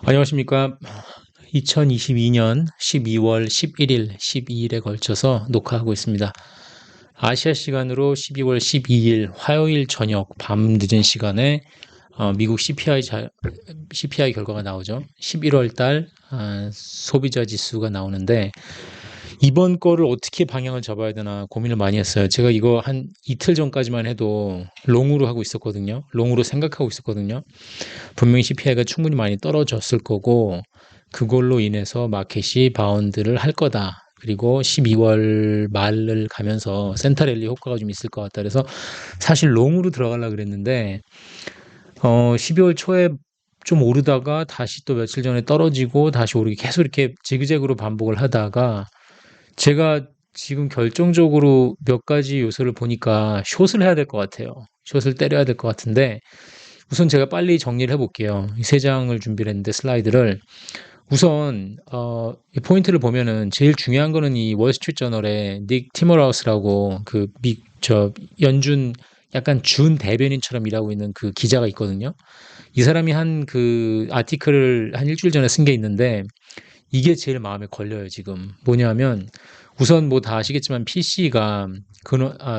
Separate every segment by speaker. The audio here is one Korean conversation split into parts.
Speaker 1: 안녕하십니까. 2022년 12월 11일, 12일에 걸쳐서 녹화하고 있습니다. 아시아 시간으로 12월 12일 화요일 저녁 밤 늦은 시간에 미국 CPI 결과가 나오죠. 11월 달 소비자 지수가 나오는데 이번 거를 어떻게 방향을 잡아야 되나 고민을 많이 했어요. 제가 이거 한 이틀 전까지만 해도 롱으로 하고 있었거든요. 롱으로 생각하고 있었거든요. 분명히 CPI가 충분히 많이 떨어졌을 거고 그걸로 인해서 마켓이 바운드를 할 거다. 그리고 12월 말을 가면서 센터랠리 효과가 좀 있을 것 같다. 그래서 사실 롱으로 들어가려고 그랬는데 12월 초에 좀 오르다가 다시 또 며칠 전에 떨어지고 다시 오르기 계속 이렇게 지그재그로 반복을 하다가 제가 지금 결정적으로 몇 가지 요소를 보니까 숏을 해야 될 것 같아요. 숏을 때려야 될 것 같은데 우선 제가 빨리 정리를 해볼게요. 이 세 장을 준비를 했는데 슬라이드를 우선 이 포인트를 보면은 제일 중요한 거는 이 월스트리트 저널의 닉 티머라우스라고 저 연준 약간 준 대변인처럼 일하고 있는 그 기자가 있거든요. 이 사람이 한 그 아티클을 한 일주일 전에 쓴 게 있는데 이게 제일 마음에 걸려요, 지금. 뭐냐면, 우선 뭐 다 아시겠지만 PC가,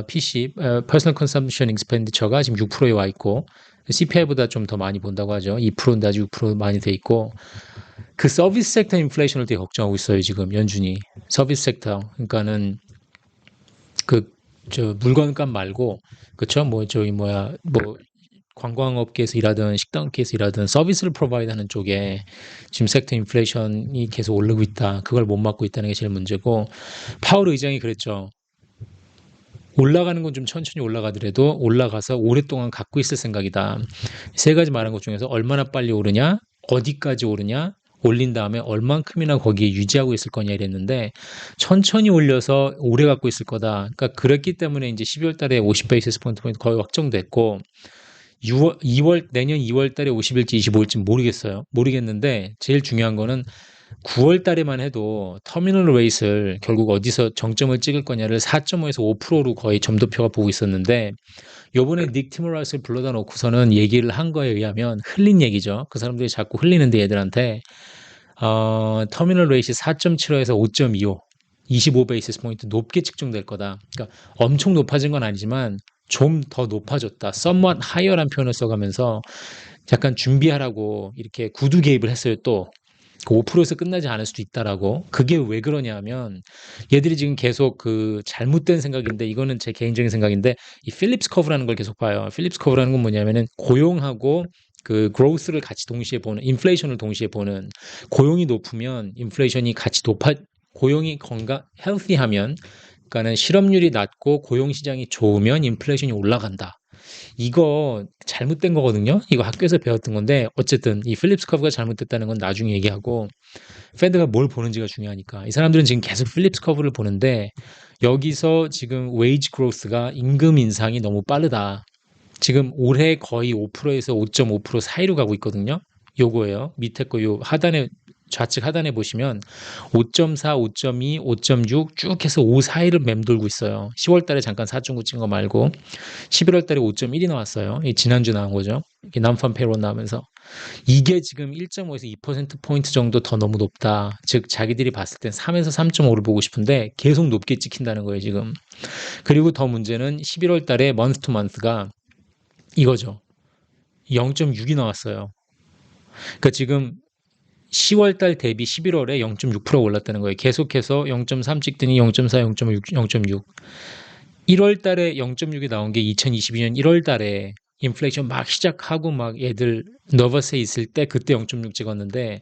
Speaker 1: PC, Personal Consumption Expenditure가 지금 6%에 와 있고, CPI보다 좀 더 많이 본다고 하죠. 2%인데 아직 6% 많이 돼 있고, 그 서비스 섹터 인플레이션을 되게 걱정하고 있어요, 지금 연준이. 서비스 섹터. 그러니까는 그, 물건값 말고, 그쵸? 뭐, 관광업계에서 일하든 식당업계에서 일하든 서비스를 프로바이드 하는 쪽에 지금 섹터 인플레이션이 계속 오르고 있다. 그걸 못 막고 있다는 게 제일 문제고 파월 의장이 그랬죠. 올라가는 건 좀 천천히 올라가더라도 올라가서 오랫동안 갖고 있을 생각이다. 세 가지 말한 것 중에서 얼마나 빨리 오르냐, 어디까지 오르냐, 올린 다음에 얼만큼이나 거기에 유지하고 있을 거냐 이랬는데 천천히 올려서 오래 갖고 있을 거다. 그러니까 그랬기 때문에 이제 12월 달에 50베이시스 포인트 거의 확정됐고 내년 2월 달에 50일지 25일지 모르겠어요. 모르겠는데 제일 중요한 거는 9월 달에만 해도 터미널 레이스를 결국 어디서 정점을 찍을 거냐를 4.5에서 5%로 거의 점도표가 보고 있었는데 요번에 닉 티머라스를 불러다 놓고서는 얘기를 한 거에 의하면 흘린 얘기죠. 그 사람들이 자꾸 흘리는데 얘들한테 터미널 레이시 4.75에서 5.25 25베이시스 포인트 높게 측정될 거다. 그러니까 엄청 높아진 건 아니지만 좀 더 높아졌다. somewhat higher란 표현을 써가면서 약간 준비하라고 이렇게 구두 개입을 했어요. 또 그 5%에서 끝나지 않을 수도 있다라고. 그게 왜 그러냐면 얘들이 지금 계속 그 잘못된 생각인데 이거는 제 개인적인 생각인데 이 필립스 커브라는 걸 계속 봐요. 필립스 커브라는 건 뭐냐면은 고용하고 그 growth를 같이 동시에 보는 인플레이션을 동시에 보는 고용이 높으면 인플레이션이 같이 고용이 healthy하면 그러니까는 실업률이 낮고 고용 시장이 좋으면 인플레이션이 올라간다. 이거 잘못된 거거든요. 이거 학교에서 배웠던 건데 어쨌든 이 필립스 커브가 잘못됐다는 건 나중에 얘기하고 페드가 뭘 보는지가 중요하니까 이 사람들은 지금 계속 필립스 커브를 보는데 여기서 지금 웨이지 그로스가 임금 인상이 너무 빠르다. 지금 올해 거의 5%에서 5.5% 사이로 가고 있거든요. 요거예요. 밑에 거 요 하단에 좌측 하단에 보시면 5.4, 5.2, 5.6 쭉 해서 5 사이를 맴돌고 있어요. 10월 달에 잠깐 4.9 찍은 거 말고 11월 달에 5.1이 나왔어요. 이 지난주 나온 거죠. 이게 난판 페론 나오면서 이게 지금 1.5에서 2% 포인트 정도 더 너무 높다. 즉 자기들이 봤을 땐 3에서 3.5를 보고 싶은데 계속 높게 찍힌다는 거예요, 지금. 그리고 더 문제는 11월 달에 먼스 투 먼스가 이거죠. 0.6이 나왔어요. 그러니까 지금 10월 달 대비 11월에 0.6% 올랐다는 거예요. 계속해서 0.3 찍더니 0.4, 0.6, 0.6. 1월 달에 0.6이 나온 게 2022년 1월 달에 인플레이션 막 시작하고 막 애들 너버스에 있을 때 그때 0.6 찍었는데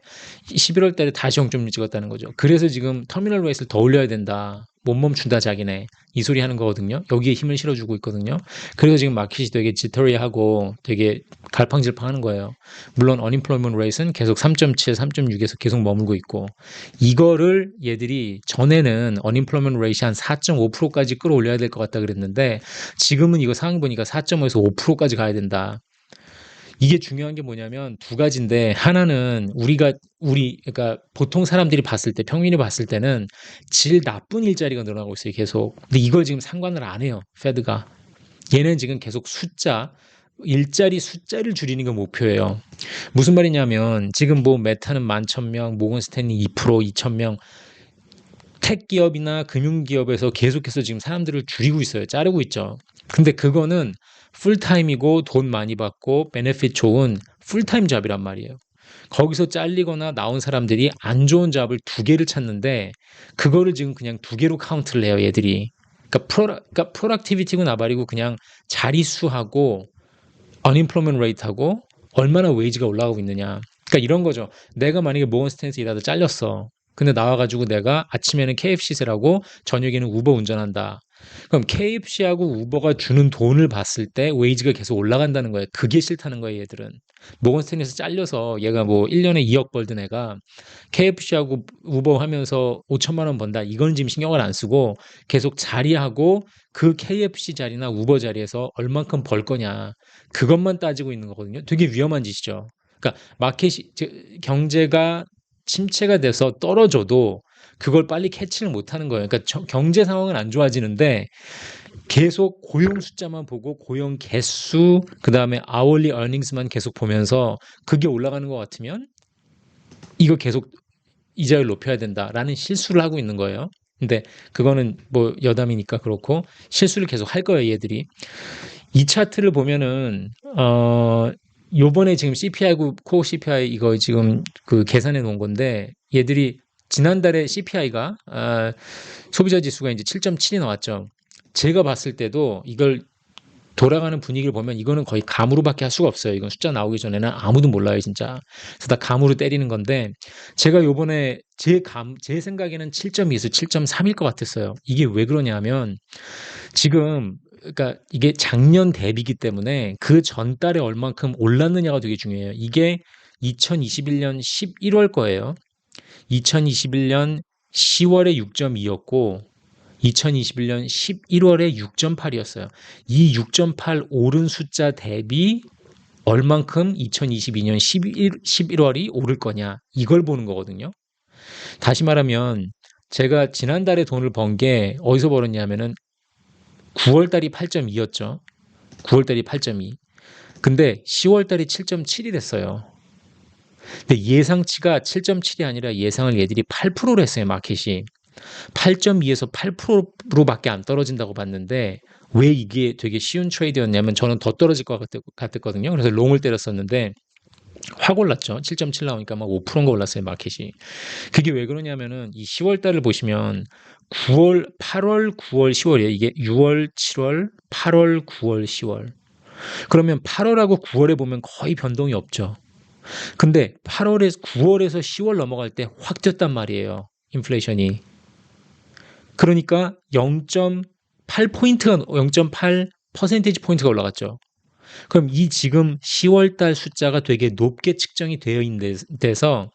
Speaker 1: 11월 달에 다시 0.6 찍었다는 거죠. 그래서 지금 터미널 레이스를 더 올려야 된다. 못 멈춘다 자기네. 이 소리 하는 거거든요. 여기에 힘을 실어주고 있거든요. 그래서 지금 마켓이 되게 지터리하고 되게 갈팡질팡하는 거예요. 물론 unemployment rate는 계속 3.7, 3.6에서 계속 머물고 있고 이거를 얘들이 전에는 unemployment rate이 한 4.5%까지 끌어올려야 될 것 같다 그랬는데 지금은 이거 상황 보니까 4.5에서 5%까지 가야 된다. 이게 중요한 게 뭐냐면 두 가지인데 하나는 그러니까 보통 사람들이 봤을 때 평균이 봤을 때는 질 나쁜 일자리가 늘어나고 있어요 계속. 근데 이걸 지금 상관을 안 해요 페드가. 얘는 지금 계속 숫자 일자리 숫자를 줄이는 게 목표예요. 무슨 말이냐면 지금 뭐 메타는 11,000명, 모건 스탠리 2%, 2,000명 택 기업이나 금융 기업에서 계속해서 지금 사람들을 줄이고 있어요. 자르고 있죠. 근데 그거는 풀타임이고 돈 많이 받고 베네핏 좋은 풀타임 잡이란 말이에요. 거기서 잘리거나 나온 사람들이 안 좋은 잡을 두 개를 찾는데 그거를 지금 그냥 두 개로 카운트를 해요, 얘들이. 그러니까 프로덕티비티고 나발이고 그냥 자릿수하고 unemployment rate하고 얼마나 웨이지가 올라가고 있느냐. 그러니까 이런 거죠. 내가 만약에 모건 스탠스 일하다 잘렸어. 근데 나와가지고 내가 아침에는 KFC세라고 저녁에는 우버 운전한다. 그럼 KFC하고 우버가 주는 돈을 봤을 때 웨이지가 계속 올라간다는 거예요. 그게 싫다는 거예요, 얘들은. 모건 스탠리에서 잘려서 얘가 뭐 1년에 2억 벌던 애가 KFC하고 우버 하면서 5천만 원 번다. 이건 지금 신경을 안 쓰고 계속 자리하고 그 KFC 자리나 우버 자리에서 얼만큼 벌 거냐. 그것만 따지고 있는 거거든요. 되게 위험한 짓이죠. 그러니까 마켓이 경제가 침체가 돼서 떨어져도 그걸 빨리 캐치를 못하는 거예요. 그러니까 경제 상황은 안 좋아지는데 계속 고용 숫자만 보고 고용 개수 그다음에 hourly earnings만 계속 보면서 그게 올라가는 것 같으면 이거 계속 이자율 높여야 된다라는 실수를 하고 있는 거예요. 근데 그거는 뭐 여담이니까 그렇고 실수를 계속 할 거예요, 얘들이. 이 차트를 보면은 요번에 지금 CPI고 코어 CPI 이거 지금 그 계산해 놓은 건데 얘들이 지난달에 CPI가 소비자 지수가 이제 7.7이 나왔죠. 제가 봤을 때도 이걸 돌아가는 분위기를 보면 이거는 거의 감으로밖에 할 수가 없어요. 이건 숫자 나오기 전에는 아무도 몰라요, 진짜. 그래서 다 감으로 때리는 건데 제가 요번에 제 생각에는 7.2에서 7.3일 것 같았어요. 이게 왜 그러냐면 지금 그러니까 이게 작년 대비기 때문에 그 전달에 얼만큼 올랐느냐가 되게 중요해요. 이게 2021년 11월 거예요. 2021년 10월에 6.2였고 2021년 11월에 6.8이었어요. 이 6.8 오른 숫자 대비 얼만큼 2022년 11월이 오를 거냐 이걸 보는 거거든요. 다시 말하면 제가 지난달에 돈을 번 게 어디서 벌었냐면은 9월달이 8.2였죠. 9월달이 8.2. 근데 10월달이 7.7이 됐어요. 근데 예상치가 7.7이 아니라 예상을 얘들이 8%로 했어요, 마켓이. 8.2에서 8%로밖에 안 떨어진다고 봤는데 왜 이게 되게 쉬운 트레이드였냐면 저는 더 떨어질 것 같았거든요. 그래서 롱을 때렸었는데 확 올랐죠. 7.7 나오니까 막 5%인가 올랐어요, 마켓이. 그게 왜 그러냐면은 이 10월 달을 보시면 9월, 8월, 9월, 10월이에요. 이게 6월, 7월, 8월, 9월, 10월. 그러면 8월하고 9월에 보면 거의 변동이 없죠. 근데 9월에서 10월 넘어갈 때 확 뛰었단 말이에요. 인플레이션이. 그러니까 0.8포인트가 0.8 퍼센테이지 포인트가 올라갔죠. 그럼 이 지금 10월 달 숫자가 되게 높게 측정이 되어 있는 데서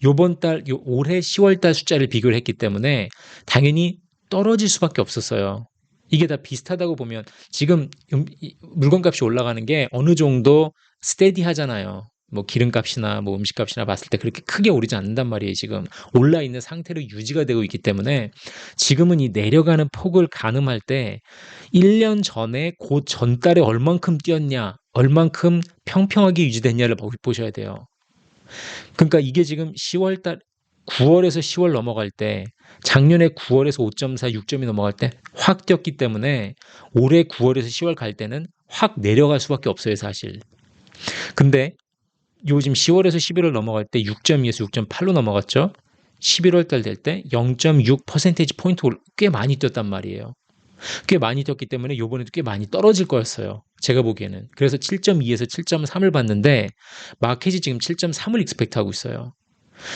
Speaker 1: 요번 달 올해 10월 달 숫자를 비교를 했기 때문에 당연히 떨어질 수밖에 없었어요. 이게 다 비슷하다고 보면 지금 물건값이 올라가는 게 어느 정도 스테디하잖아요. 뭐 기름값이나 뭐 음식값이나 봤을 때 그렇게 크게 오르지 않는단 말이에요. 지금 올라 있는 상태로 유지가 되고 있기 때문에 지금은 이 내려가는 폭을 가늠할 때 1년 전에 그 전달에 얼만큼 뛰었냐, 얼만큼 평평하게 유지됐냐를 보셔야 돼요. 그러니까 이게 지금 9월에서 10월 넘어갈 때 작년에 9월에서 5.4, 6점이 넘어갈 때 확 뛰었기 때문에 올해 9월에서 10월 갈 때는 확 내려갈 수밖에 없어요, 사실. 근데 요즘 10월에서 11월 넘어갈 때 6.2에서 6.8로 넘어갔죠. 11월 달 될 때 0.6 퍼센테이지 포인트 꽤 많이 뛰었단 말이에요. 꽤 많이 뛰었기 때문에 요번에도 꽤 많이 떨어질 거였어요. 제가 보기에는. 그래서 7.2에서 7.3을 봤는데 마켓이 지금 7.3을 익스펙트하고 있어요.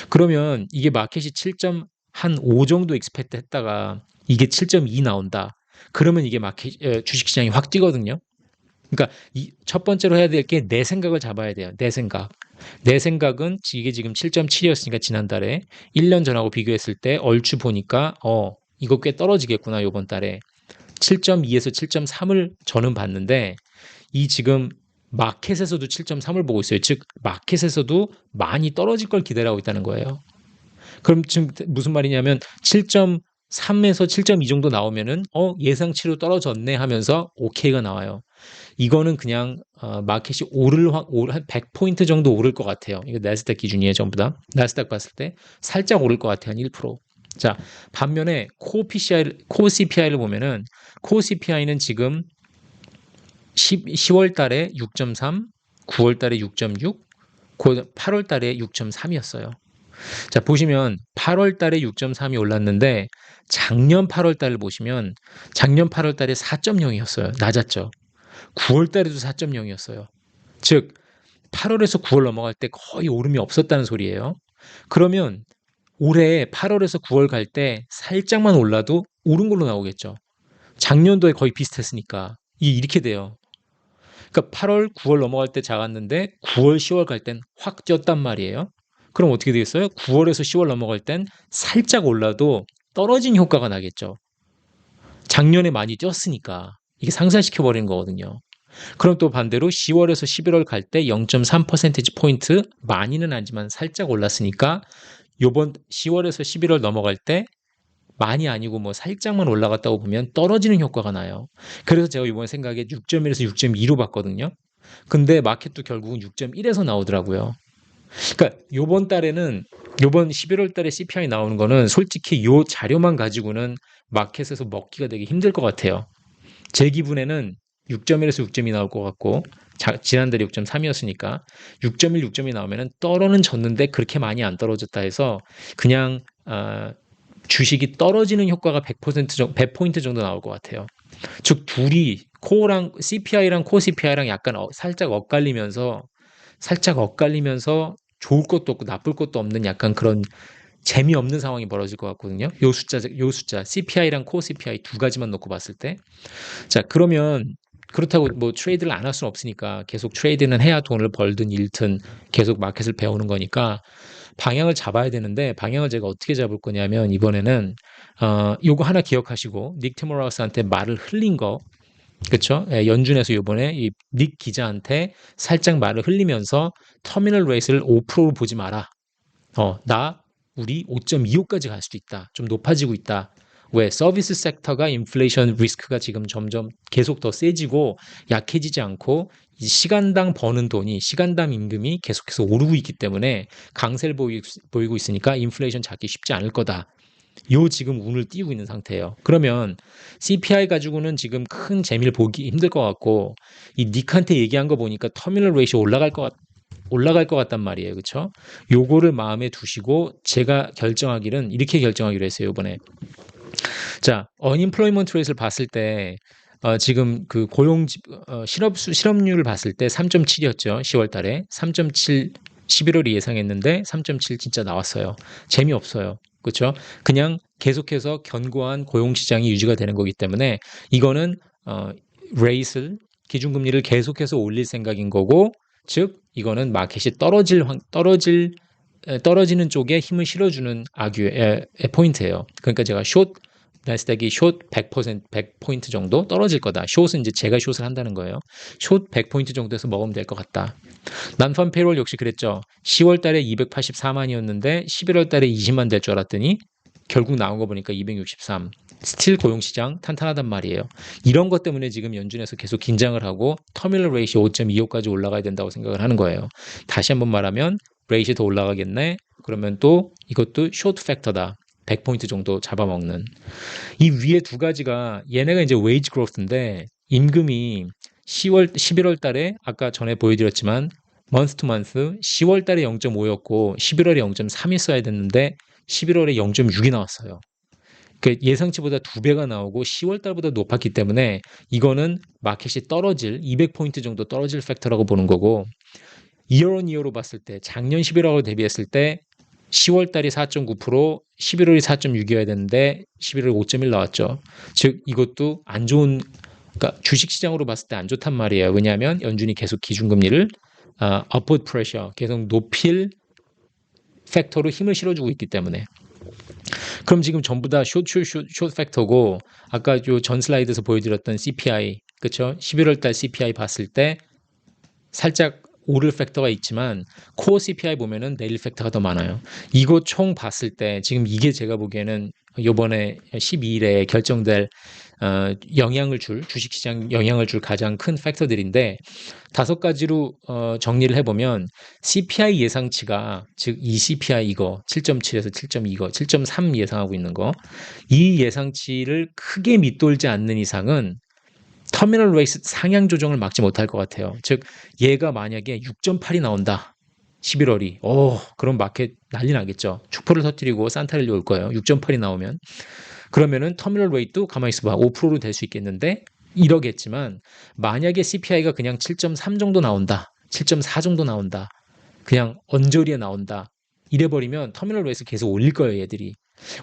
Speaker 1: 그러면 이게 마켓이 7.5 정도 익스펙트 했다가 이게 7.2 나온다. 그러면 이게 주식시장이 확 뛰거든요. 그러니까 첫 번째로 해야 될 게 내 생각을 잡아야 돼요. 내 생각. 내 생각은 이게 지금 7.7이었으니까 지난달에 1년 전하고 비교했을 때 얼추 보니까 이거 꽤 떨어지겠구나 요번 달에 7.2에서 7.3을 저는 봤는데 이 지금 마켓에서도 7.3을 보고 있어요. 즉 마켓에서도 많이 떨어질 걸 기대하고 있다는 거예요. 그럼 지금 무슨 말이냐면 3에서 7.2 정도 나오면은 예상치로 떨어졌네 하면서 오케이가 나와요. 이거는 그냥 마켓이 한 100포인트 정도 오를 것 같아요. 이거 나스닥 기준이에요, 전부 다. 나스닥 봤을 때 살짝 오를 것 같아요, 한 1%. 자, 반면에 코어 CPI를 보면은 코어 CPI는 지금 10월 달에 6.3, 9월 달에 6.6, 8월 달에 6.3이었어요. 자, 보시면 8월 달에 6.3이 올랐는데 작년 8월 달을 보시면 작년 8월 달에 4.0이었어요. 낮았죠. 9월 달에도 4.0이었어요. 즉 8월에서 9월 넘어갈 때 거의 오름이 없었다는 소리예요. 그러면 올해 8월에서 9월 갈 때 살짝만 올라도 오른 걸로 나오겠죠. 작년도에 거의 비슷했으니까 이게 이렇게 돼요. 그러니까 8월, 9월 넘어갈 때 작았는데 9월, 10월 갈 땐 확 뛰었단 말이에요. 그럼 어떻게 되겠어요? 9월에서 10월 넘어갈 땐 살짝 올라도 떨어진 효과가 나겠죠. 작년에 많이 뛰었으니까 이게 상쇄시켜 버리는 거거든요. 그럼 또 반대로 10월에서 11월 갈 때 0.3% 포인트 많이는 아니지만 살짝 올랐으니까 요번 10월에서 11월 넘어갈 때 많이 아니고 뭐 살짝만 올라갔다고 보면 떨어지는 효과가 나요. 그래서 제가 이번 생각에 6.1에서 6.2로 봤거든요. 근데 마켓도 결국은 6.1에서 나오더라고요. 그러니까 요번 11월 달에 CPI 나오는 거는 솔직히 요 자료만 가지고는 마켓에서 먹기가 되게 힘들 것 같아요. 제 기분에는 6.1에서 6.2 나올 것 같고 지난달에 6.3이었으니까 6.1, 6.2 나오면은 떨어는 졌는데 그렇게 많이 안 떨어졌다 해서 그냥 주식이 떨어지는 효과가 100포인트 정도 나올 것 같아요. 즉 둘이 코어랑 CPI랑 코어 CPI랑 약간 살짝 엇갈리면서 좋을 것도 없고 나쁠 것도 없는 약간 그런 재미없는 상황이 벌어질 것 같거든요. 요 숫자 CPI랑 코어 CPI 두 가지만 놓고 봤을 때. 자, 그러면 그렇다고 뭐 트레이드를 안 할 수는 없으니까 계속 트레이드는 해야 돈을 벌든 잃든 계속 마켓을 배우는 거니까 방향을 잡아야 되는데 방향을 제가 어떻게 잡을 거냐면 이번에는 요거 하나 기억하시고 닉 티모라우스한테 말을 흘린 거 그쵸? 예, 연준에서 요번에 이 닉 기자한테 살짝 말을 흘리면서 터미널 레이스를 5%로 보지 마라. 우리 5.25까지 갈 수도 있다. 좀 높아지고 있다. 왜? 서비스 섹터가 인플레이션 리스크가 지금 점점 계속 더 세지고 약해지지 않고 이 시간당 버는 돈이 시간당 임금이 계속해서 오르고 있기 때문에 강세를 보이고 있으니까 인플레이션 잡기 쉽지 않을 거다. 요 지금 운을 띄우고 있는 상태예요. 그러면 CPI 가지고는 지금 큰 재미를 보기 힘들 것 같고 이 닉한테 얘기한 거 보니까 터미널 레이시 올라갈 것 같단 말이에요. 그렇죠? 요거를 마음에 두시고 제가 이렇게 결정하기로 했어요. 이번에. 자, unemployment rate를 봤을 때 지금 그 실업률을 봤을 때 3.7이었죠. 10월 달에 3.7 11월이 예상했는데 3.7 진짜 나왔어요. 재미없어요. 그렇죠? 그냥 계속해서 견고한 고용 시장이 유지가 되는 거기 때문에 이거는 레이스를 기준금리를 계속해서 올릴 생각인 거고 즉 이거는 마켓이 떨어지는 쪽에 힘을 실어주는 포인트예요. 그러니까 제가 나스닥이 숏 100포인트 정도 떨어질 거다. 숏은 이제 제가 숏을 한다는 거예요. 숏 100포인트 정도에서 먹으면 될 것 같다. 난팜 페이롤 역시 그랬죠. 10월 달에 284만이었는데 11월 달에 20만 될 줄 알았더니 결국 나온 거 보니까 263. 스틸 고용시장 탄탄하단 말이에요. 이런 것 때문에 지금 연준에서 계속 긴장을 하고 터미널 레이시 5.25까지 올라가야 된다고 생각을 하는 거예요. 다시 한번 말하면 레이시 더 올라가겠네? 그러면 또 이것도 숏 팩터다. 100포인트 정도 잡아먹는. 이 위에 두 가지가 얘네가 이제 웨이지 그로스인데 임금이 11월 달에 아까 전에 보여드렸지만 month to month 10월 달에 0.5였고 11월에 0.3이 써야 됐는데 11월에 0.6이 나왔어요. 그 예상치보다 2배가 나오고 10월 달보다 높았기 때문에 이거는 마켓이 200포인트 정도 떨어질 팩터라고 보는 거고 year on year로 봤을 때 작년 11월하고 대비했을 때 10월 달이 4.9%, 11월이 4.6이어야 되는데 11월에 5.1 나왔죠. 즉 이것도 안 좋은 그러니까 주식시장으로 봤을 때 안 좋단 말이에요. 왜냐하면 연준이 계속 기준금리를 upward pressure 계속 높일 팩터로 힘을 실어주고 있기 때문에 그럼 지금 전부 다 숏 팩터고 아까 요 전 슬라이드에서 보여드렸던 CPI 그렇죠? 11월 달 CPI 봤을 때 살짝 오를 팩터가 있지만 코어 CPI 보면은 내릴 팩터가 더 많아요. 이거 총 봤을 때 지금 이게 제가 보기에는 요번에 12일에 결정될 영향을 줄 주식시장 영향을 줄 가장 큰 팩터들인데 다섯 가지로 정리를 해보면 CPI 예상치가 즉 이 CPI 이거 7.7에서 7.2 이거 7.3 예상하고 있는 거 이 예상치를 크게 밑돌지 않는 이상은 터미널 레이스 상향 조정을 막지 못할 것 같아요. 즉 얘가 만약에 6.8이 나온다. 11월이 그럼 마켓 난리 나겠죠. 축포를 터뜨리고 산타랠리 올 거예요. 6.8이 나오면. 그러면은 터미널 레이트도 가만히 있어봐. 5%로 될 수 있겠는데 이러겠지만 만약에 CPI가 그냥 7.3 정도 나온다. 7.4 정도 나온다. 그냥 언저리에 나온다. 이래버리면 터미널 레이트 계속 올릴 거예요, 얘들이.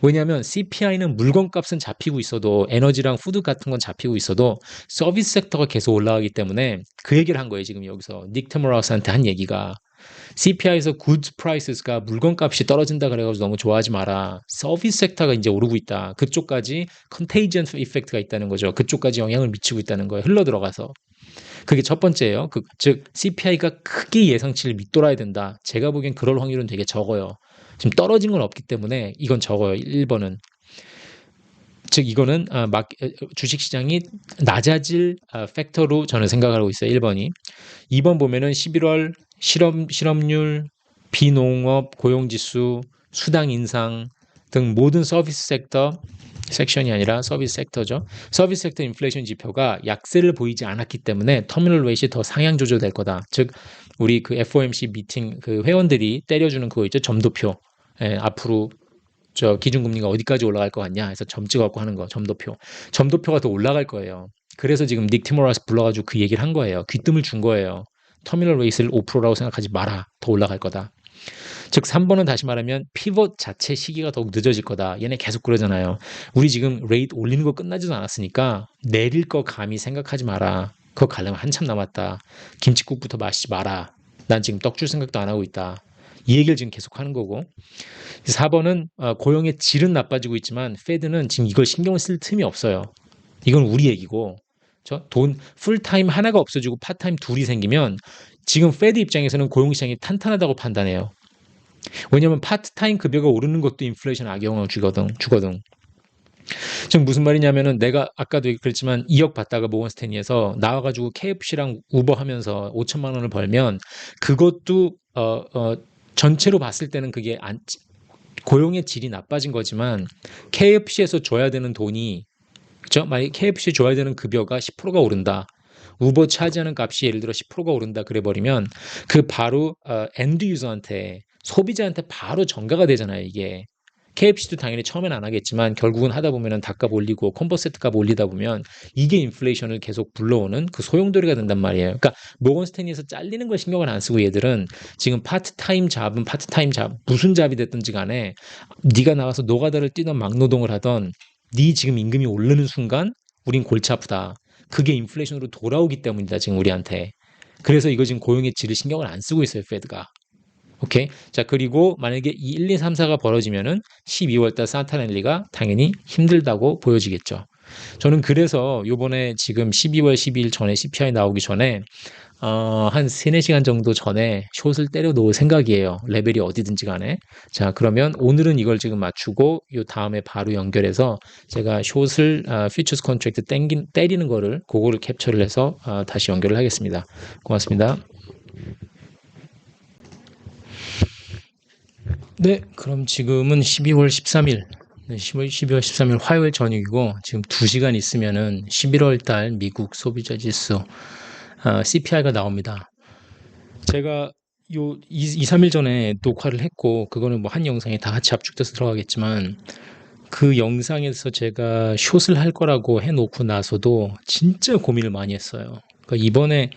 Speaker 1: 왜냐하면 CPI는 물건값은 잡히고 있어도 에너지랑 푸드 같은 건 잡히고 있어도 서비스 섹터가 계속 올라가기 때문에 그 얘기를 한 거예요. 지금 여기서 닉 테머라우스한테 한 얘기가 CPI에서 goods prices가 물건값이 떨어진다 그래가지고 너무 좋아하지 마라. 서비스 섹터가 이제 오르고 있다. 그쪽까지 컨테이전 이펙트가 있다는 거죠. 그쪽까지 영향을 미치고 있다는 거예요. 흘러 들어가서. 그게 첫 번째예요. 즉 CPI가 크게 예상치를 밑돌아야 된다. 제가 보기엔 그럴 확률은 되게 적어요. 지금 떨어진 건 없기 때문에 이건 적어요. 1번은. 즉 이거는 주식시장이 낮아질 팩터로 저는 생각하고 있어요. 1번이. 2번 보면은 11월 실업률, 비농업 고용지수, 수당 인상 등 모든 서비스 섹터 섹션이 아니라 서비스 섹터죠. 서비스 섹터 인플레이션 지표가 약세를 보이지 않았기 때문에 터미널 레이트이 더 상향 조절될 거다. 즉 우리 그 FOMC 미팅 그 회원들이 때려주는 그거 있죠. 점도표. 앞으로 저 기준금리가 어디까지 올라갈 것 같냐 해서 점 찍어갖고 하는 거 점도표. 점도표가 더 올라갈 거예요. 그래서 지금 닉 티모라스 불러가지고 그 얘기를 한 거예요. 귀뜸을 준 거예요. 터미널 레이트를 5%라고 생각하지 마라. 더 올라갈 거다. 즉 3번은 다시 말하면 피벗 자체 시기가 더욱 늦어질 거다. 얘네 계속 그러잖아요. 우리 지금 레이트 올리는 거 끝나지도 않았으니까 내릴 거 감히 생각하지 마라. 그거 가려면 한참 남았다. 김칫국부터 마시지 마라. 난 지금 떡 줄 생각도 안 하고 있다. 이 얘기를 지금 계속 하는 거고 4번은 고용의 질은 나빠지고 있지만 페드는 지금 이걸 신경을 쓸 틈이 없어요. 이건 우리 얘기고 돈 풀타임 하나가 없어지고 파타임 둘이 생기면 지금 페드 입장에서는 고용시장이 탄탄하다고 판단해요. 왜냐면 파트타임 급여가 오르는 것도 인플레이션 악영향을 주거든. 지금 무슨 말이냐면은 내가 아까도 그랬지만 2억 받다가 모건스탠리에서 나와가지고 KFC랑 우버 하면서 5천만 원을 벌면 그것도 전체로 봤을 때는 그게 고용의 질이 나빠진 거지만 KFC에서 줘야 되는 돈이 그렇죠? 만약 KFC 줘야 되는 급여가 10%가 오른다. 우버 차지하는 값이 예를 들어 10%가 오른다 그래 버리면 그 바로 엔드 유저한테 소비자한테 바로 전가가 되잖아요, 이게. KFC도 당연히 처음엔 안 하겠지만 결국은 하다 보면은 닭값 올리고 콤보 세트 값 올리다 보면 이게 인플레이션을 계속 불러오는 그 소용돌이가 된단 말이에요. 그러니까 모건 스탠리에서 잘리는 걸 신경을 안 쓰고 얘들은 지금 파트타임 잡은 파트타임 잡 무슨 잡이 됐든지 간에 네가 나가서 노가다를 뛰던 막노동을 하던 네 지금 임금이 오르는 순간 우린 골치 아프다. 그게 인플레이션으로 돌아오기 때문이다 지금 우리한테. 그래서 이거 지금 고용의 질을 신경을 안 쓰고 있어요 페드가. 오케이. 자, 그리고 만약에 이 1, 2, 3, 4가 벌어지면은 12월달 산타랠리가 당연히 힘들다고 보여지겠죠. 저는 그래서 요번에 지금 12월 12일 전에 CPI 나오기 전에 한 3, 4시간 정도 전에 숏을 때려 놓을 생각이에요. 레벨이 어디든지 간에. 자, 그러면 오늘은 이걸 지금 맞추고 요 다음에 바로 연결해서 제가 숏을 퓨처스 컨트랙트 때리는 거를 그거를 캡처를 해서 다시 연결을 하겠습니다. 고맙습니다. 네, 그럼 지금은 12월 13일, 12월 13일 화요일 저녁이고 지금 2시간 있으면은 11월 달 미국 소비자 지수 CPI가 나옵니다. 제가 요 2, 3일 전에 녹화를 했고 그거는 뭐 한 영상에 다 같이 압축돼서 들어가겠지만 그 영상에서 제가 숏을 할 거라고 해놓고 나서도 진짜 고민을 많이 했어요. 그러니까 이번에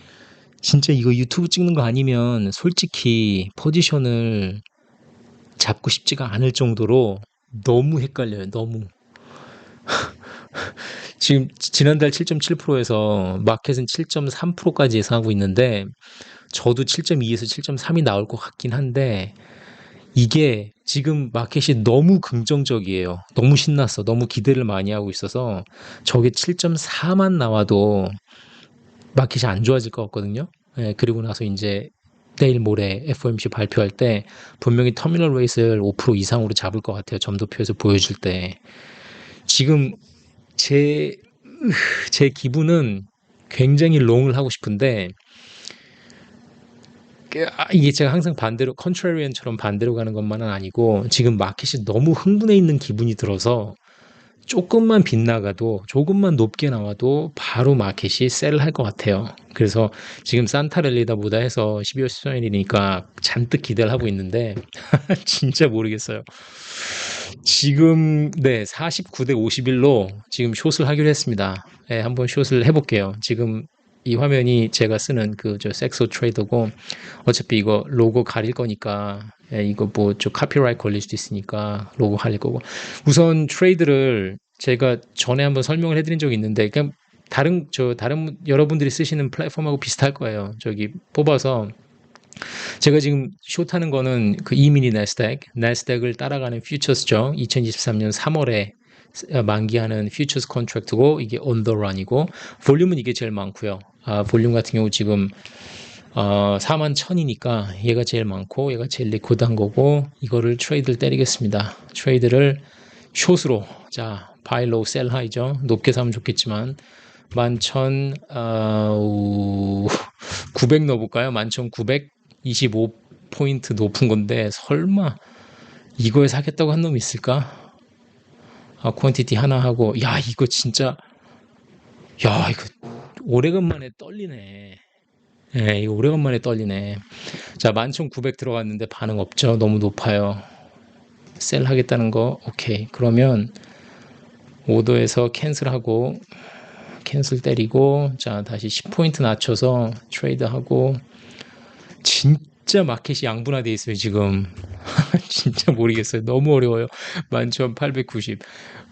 Speaker 1: 진짜 이거 유튜브 찍는 거 아니면 솔직히 포지션을 잡고 싶지가 않을 정도로 너무 헷갈려요. 너무. 지금 지난달 7.7%에서 마켓은 7.3%까지 예상하고 있는데 저도 7.2에서 7.3이 나올 것 같긴 한데 이게 지금 마켓이 너무 긍정적이에요. 너무 신났어. 너무 기대를 많이 하고 있어서 저게 7.4만 나와도 마켓이 안 좋아질 것 같거든요. 예, 그리고 나서 이제 내일 모레 FOMC 발표할 때 분명히 터미널 레이스를 5% 이상으로 잡을 것 같아요. 점도표에서 보여줄 때. 지금 제 기분은 굉장히 롱을 하고 싶은데 이게 제가 항상 반대로 컨트라리언처럼 반대로 가는 것만은 아니고 지금 마켓이 너무 흥분해 있는 기분이 들어서 조금만 빗나가도 조금만 높게 나와도 바로 마켓이 셀을 할 것 같아요. 그래서 지금 산타랠리다 보다 해서 12월 13일이니까 잔뜩 기대를 하고 있는데 진짜 모르겠어요. 지금 네 49대 51로 지금 숏을 하기로 했습니다. 네, 한번 숏을 해볼게요. 지금 이 화면이 제가 쓰는 그 저 섹소 트레이더고 어차피 이거 로고 가릴 거니까 예, 이거 뭐 저 카피라이트 걸릴 수도 있으니까 로고 가릴 거고 우선 트레이드를 제가 전에 한번 설명을 해드린 적이 있는데 그냥 다른 여러분들이 쓰시는 플랫폼하고 비슷할 거예요. 저기 뽑아서 제가 지금 숏하는 거는 그 이미니 나스닥을 따라가는 퓨처스죠. 2023년 3월에 만기하는 퓨처스 컨트랙트고 이게 on the run이고 볼륨은 이게 제일 많고요. 볼륨 같은 경우 지금 4만 1000이니까 얘가 제일 많고 얘가 제일 리코드한 거고 이거를 트레이드를 때리겠습니다. 트레이드를 숏으로 자 바이 로우 셀 하이죠. 높게 사면 좋겠지만 11,900 넣어볼까요? 11,925포인트 높은 건데 설마 이거에 사겠다고 한 놈 있을까? 퀀티티 하나 하고 야 이거 진짜 야 이거 오래간만에 떨리네. 예, 이거 오래간만에 떨리네. 자, 11,900 들어갔는데 반응 없죠? 너무 높아요. 셀 하겠다는 거, 오케이. 그러면 오더에서 캔슬하고, 캔슬 때리고, 자, 다시 10포인트 낮춰서 트레이드 하고, 진짜 마켓이 양분화돼 있어요, 지금. 진짜 모르겠어요. 너무 어려워요. 11,890.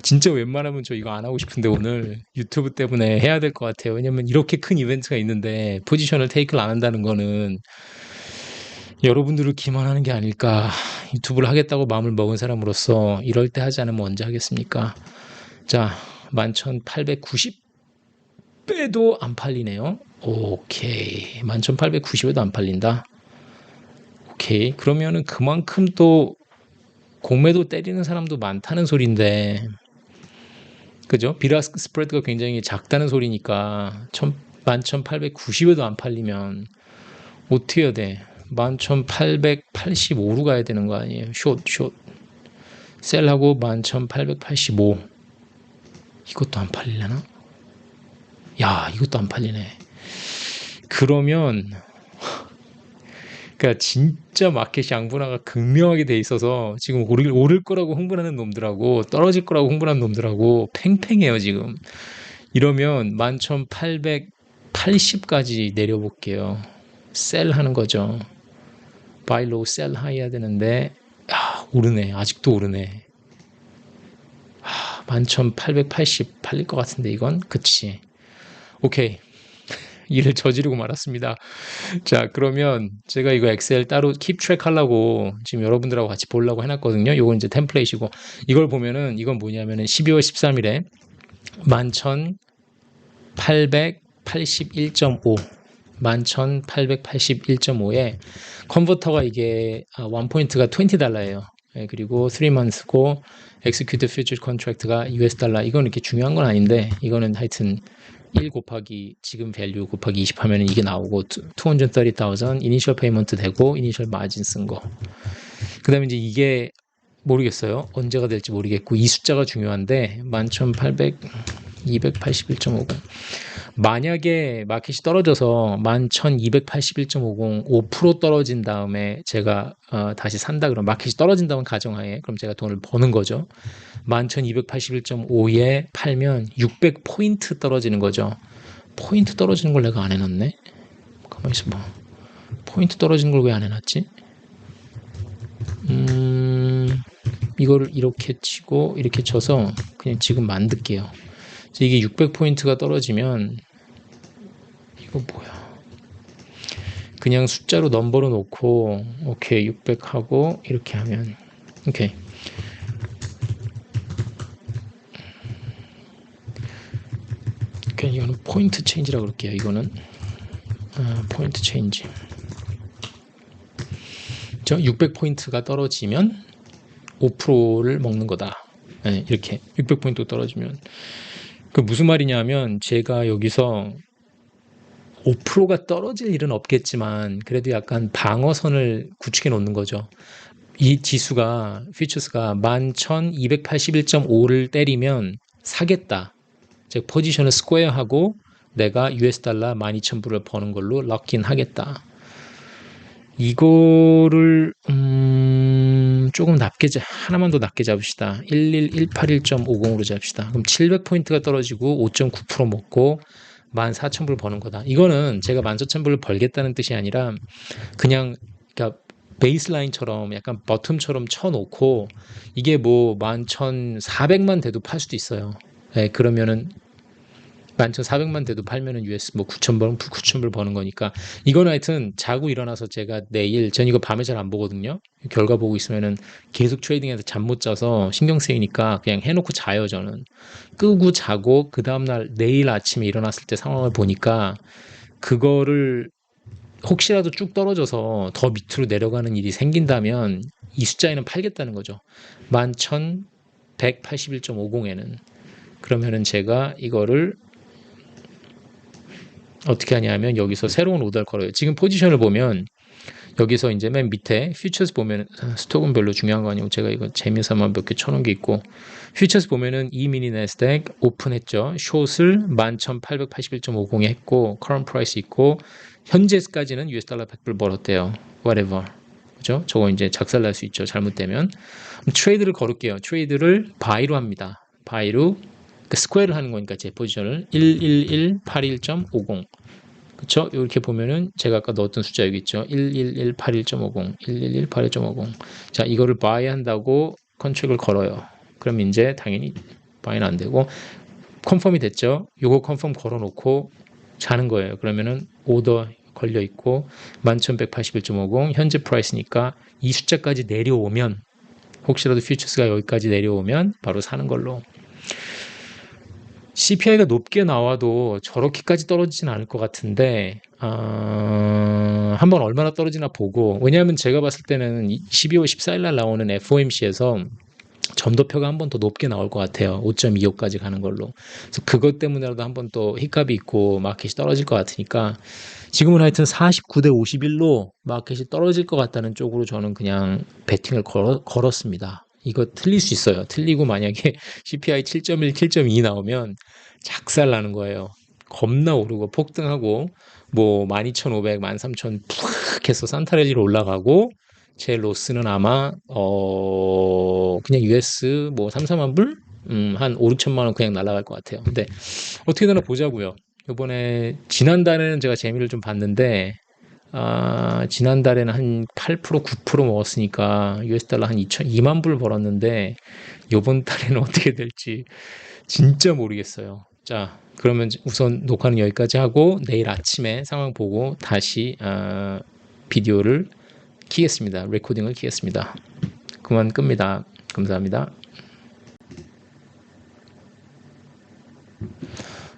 Speaker 1: 진짜 웬만하면 저 이거 안 하고 싶은데 오늘 유튜브 때문에 해야 될 것 같아요. 왜냐면 이렇게 큰 이벤트가 있는데 포지션을 테이크를 안 한다는 거는 여러분들을 기만하는 게 아닐까. 유튜브를 하겠다고 마음을 먹은 사람으로서 이럴 때 하지 않으면 언제 하겠습니까? 자, 11,890배도 안 팔리네요. 오케이. 11,890에도 안 팔린다. 오케이. 그러면은 그만큼 또 공매도 때리는 사람도 많다는 소린데 그죠? 비라스크 스프레드가 굉장히 작다는 소리니까 11,890에도 안 팔리면 어떻게 해야 돼? 11,885로 가야 되는 거 아니에요? 숏. 셀하고 11,885. 이것도 안 팔리려나? 야, 이것도 안 팔리네. 그러면 그러니까 진짜 마켓 양분화가 극명하게 돼 있어서 지금 오를 거라고 흥분하는 놈들하고 떨어질 거라고 흥분하는 놈들하고 팽팽해요 지금. 이러면 11,880까지 내려볼게요. 셀 하는 거죠. 바이 로우 셀 하이 해야 되는데 오르네. 아직도 오르네. 11,880 팔릴 것 같은데 이건? 그치. 오케이. 일을 저지르고 말았습니다. 자, 그러면 제가 이거 엑셀 따로 킵 트랙 하려고 지금 여러분들하고 같이 보려고 해놨거든요. 요건 이제 템플릿이고 이걸 보면은 이건 뭐냐면은 12월 13일에 11,881.5 11,881.5에 컨버터가 이게 1포인트가 $20예요. 그리고 3months고 executed future contract가 US 달러. 이건 이렇게 중요한 건 아닌데 이거는 하여튼 1 곱하기 지금 밸류 곱하기 20 하면 이게 나오고 230,000 이니셜 페이먼트 되고 이니셜 마진 쓴 거. 그 다음에 이제 이게 모르겠어요. 언제가 될지 모르겠고 이 숫자가 중요한데 11,800 281.50 만약에 마켓이 떨어져서 11,281.50 5% 떨어진 다음에 제가 다시 산다 그러면 마켓이 떨어진다면 가정하에 그럼 제가 돈을 버는 거죠. 11,281.5에 팔면 600포인트 떨어지는 거죠. 포인트 떨어지는 걸 내가 안 해놨네. 가만히 있어봐. 포인트 떨어지는 걸 왜 안 해놨지? 이거를 이렇게 치고 이렇게 쳐서 그냥 지금 만들게요. 이게 600포인트가 떨어지면 이거 뭐야? 그냥 숫자로 넘버로 놓고 오케이 600 하고 이렇게 하면 오케이. 그냥 이거는 포인트 체인지라고 그럴게요. 이거는 포인트 체인지. 그렇죠? 600포인트가 떨어지면 5%를 먹는 거다. 네, 이렇게 600포인트 떨어지면. 그 무슨 말이냐면 제가 여기서 5%가 떨어질 일은 없겠지만 그래도 약간 방어선을 구축해 놓는 거죠. 이 지수가 퓨처스가 11,281.5를 때리면 사겠다. 즉 포지션을 스퀘어하고 내가 US 달러 12,000불을 버는 걸로 럭인 하겠다. 이거를 조금 낮게 하나만 더 낮게 잡읍시다. 11181.50으로 잡읍시다. 그럼 700포인트가 떨어지고 5.9% 먹고 14,000불 버는 거다. 이거는 제가 14,000불을 벌겠다는 뜻이 아니라 그냥 그러니까 베이스라인처럼 약간 버텀처럼 쳐놓고 이게 뭐 11,400만 돼도 팔 수도 있어요. 네, 그러면은 11,400만 돼도 팔면은 US 뭐 9,000불 버는 거니까 이거는 하여튼 자고 일어나서 제가 내일 전 이거 밤에 잘 안 보거든요. 결과 보고 있으면은 계속 트레이딩해서 잠 못 자서 신경 쓰이니까 그냥 해놓고 자요. 저는 끄고 자고 그 다음날 내일 아침에 일어났을 때 상황을 보니까 그거를 혹시라도 쭉 떨어져서 더 밑으로 내려가는 일이 생긴다면 이 숫자에는 팔겠다는 거죠. 11,181.50에는 그러면은 제가 이거를 어떻게 하냐면 여기서 새로운 오더를 걸어요. 지금 포지션을 보면 여기서 이제 맨 밑에 퓨처스 보면 스톡은 별로 중요한 거 아니고 제가 이거 재미삼아 몇 개 쳐놓은 게 있고 퓨처스 보면은 이미니 네스닥 오픈했죠. 숏을 11,881.50에 했고 커런트 프라이스 있고 현재까지는 US 달러 100불 벌었대요. whatever. 그죠? 저거 이제 작살날 수 있죠. 잘못되면. 트레이드를 걸을게요. 트레이드를 바이로 합니다. 바이로 스퀘어를 하는 거니까 제 포지션을 11181.50 그쵸? 이렇게 보면은 제가 아까 넣었던 숫자 여기 있죠. 11181.50 11181.50 자 이거를 바이 한다고 컨트랙을 걸어요. 그럼 이제 당연히 바이는 안 되고 컨펌이 됐죠. 요거 컨펌 걸어놓고 자는 거예요. 그러면은 오더 걸려 있고 11,181.50 현재 프라이스니까 이 숫자까지 내려오면 혹시라도 퓨처스가 여기까지 내려오면 바로 사는 걸로. CPI가 높게 나와도 저렇게까지 떨어지진 않을 것 같은데 한번 얼마나 떨어지나 보고 왜냐하면 제가 봤을 때는 12월 14일 날 나오는 FOMC에서 점도표가 한 번 더 높게 나올 것 같아요. 5.25까지 가는 걸로. 그래서 그것 때문에라도 한 번 또 힙값이 있고 마켓이 떨어질 것 같으니까 지금은 하여튼 49대 51로 마켓이 떨어질 것 같다는 쪽으로 저는 그냥 베팅을 걸었습니다. 이거 틀릴 수 있어요. 틀리고 만약에 CPI 7.1, 7.2 나오면 작살 나는 거예요. 겁나 오르고 폭등하고 뭐 12,500, 13,000 푹 해서 산타레지로 올라가고 제 로스는 아마 그냥 US 뭐 3, 4만 불? 한 5, 6천만 원 그냥 날아갈 것 같아요. 근데 어떻게 되나 보자고요. 이번에 지난달에는 제가 재미를 좀 봤는데 지난달에는 한 8%, 9% 먹었으니까 US 달러 한 2만 불 벌었는데 이번 달에는 어떻게 될지 진짜 모르겠어요. 자, 그러면 우선 녹화는 여기까지 하고 내일 아침에 상황 보고 다시 비디오를 키겠습니다. 레코딩을 키겠습니다. 그만 끕니다. 감사합니다.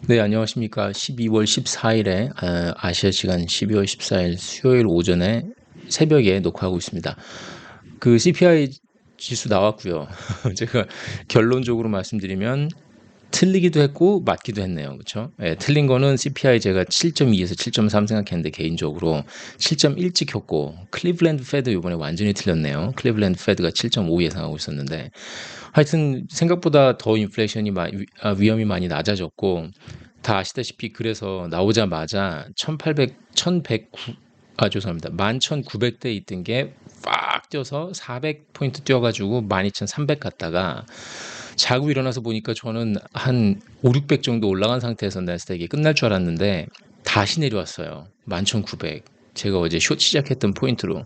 Speaker 1: 네, 안녕하십니까. 12월 14일에 아시아 시간 12월 14일 수요일 오전에 새벽에 녹화하고 있습니다. 그 CPI 지수 나왔고요. 제가 결론적으로 말씀드리면 틀리기도 했고 맞기도 했네요. 그렇죠? 네, 틀린 거는 CPI 제가 7.2에서 7.3 생각했는데 개인적으로 7.1 찍혔고 클리블랜드 페드 이번에 완전히 틀렸네요. 클리블랜드 페드가 7.5 예상하고 있었는데 하여튼 생각보다 더 인플레이션이 위험이 많이 낮아졌고 다 아시다시피 그래서 나오자마자 죄송합니다. 11,900대 있던 게 빡 뛰어서 400포인트 뛰어가지고 12,300 갔다가 자고 일어나서 보니까 저는 한 5, 600 정도 올라간 상태에서 나스닥이 끝날 줄 알았는데 다시 내려왔어요. 11,900. 제가 어제 숏 시작했던 포인트로.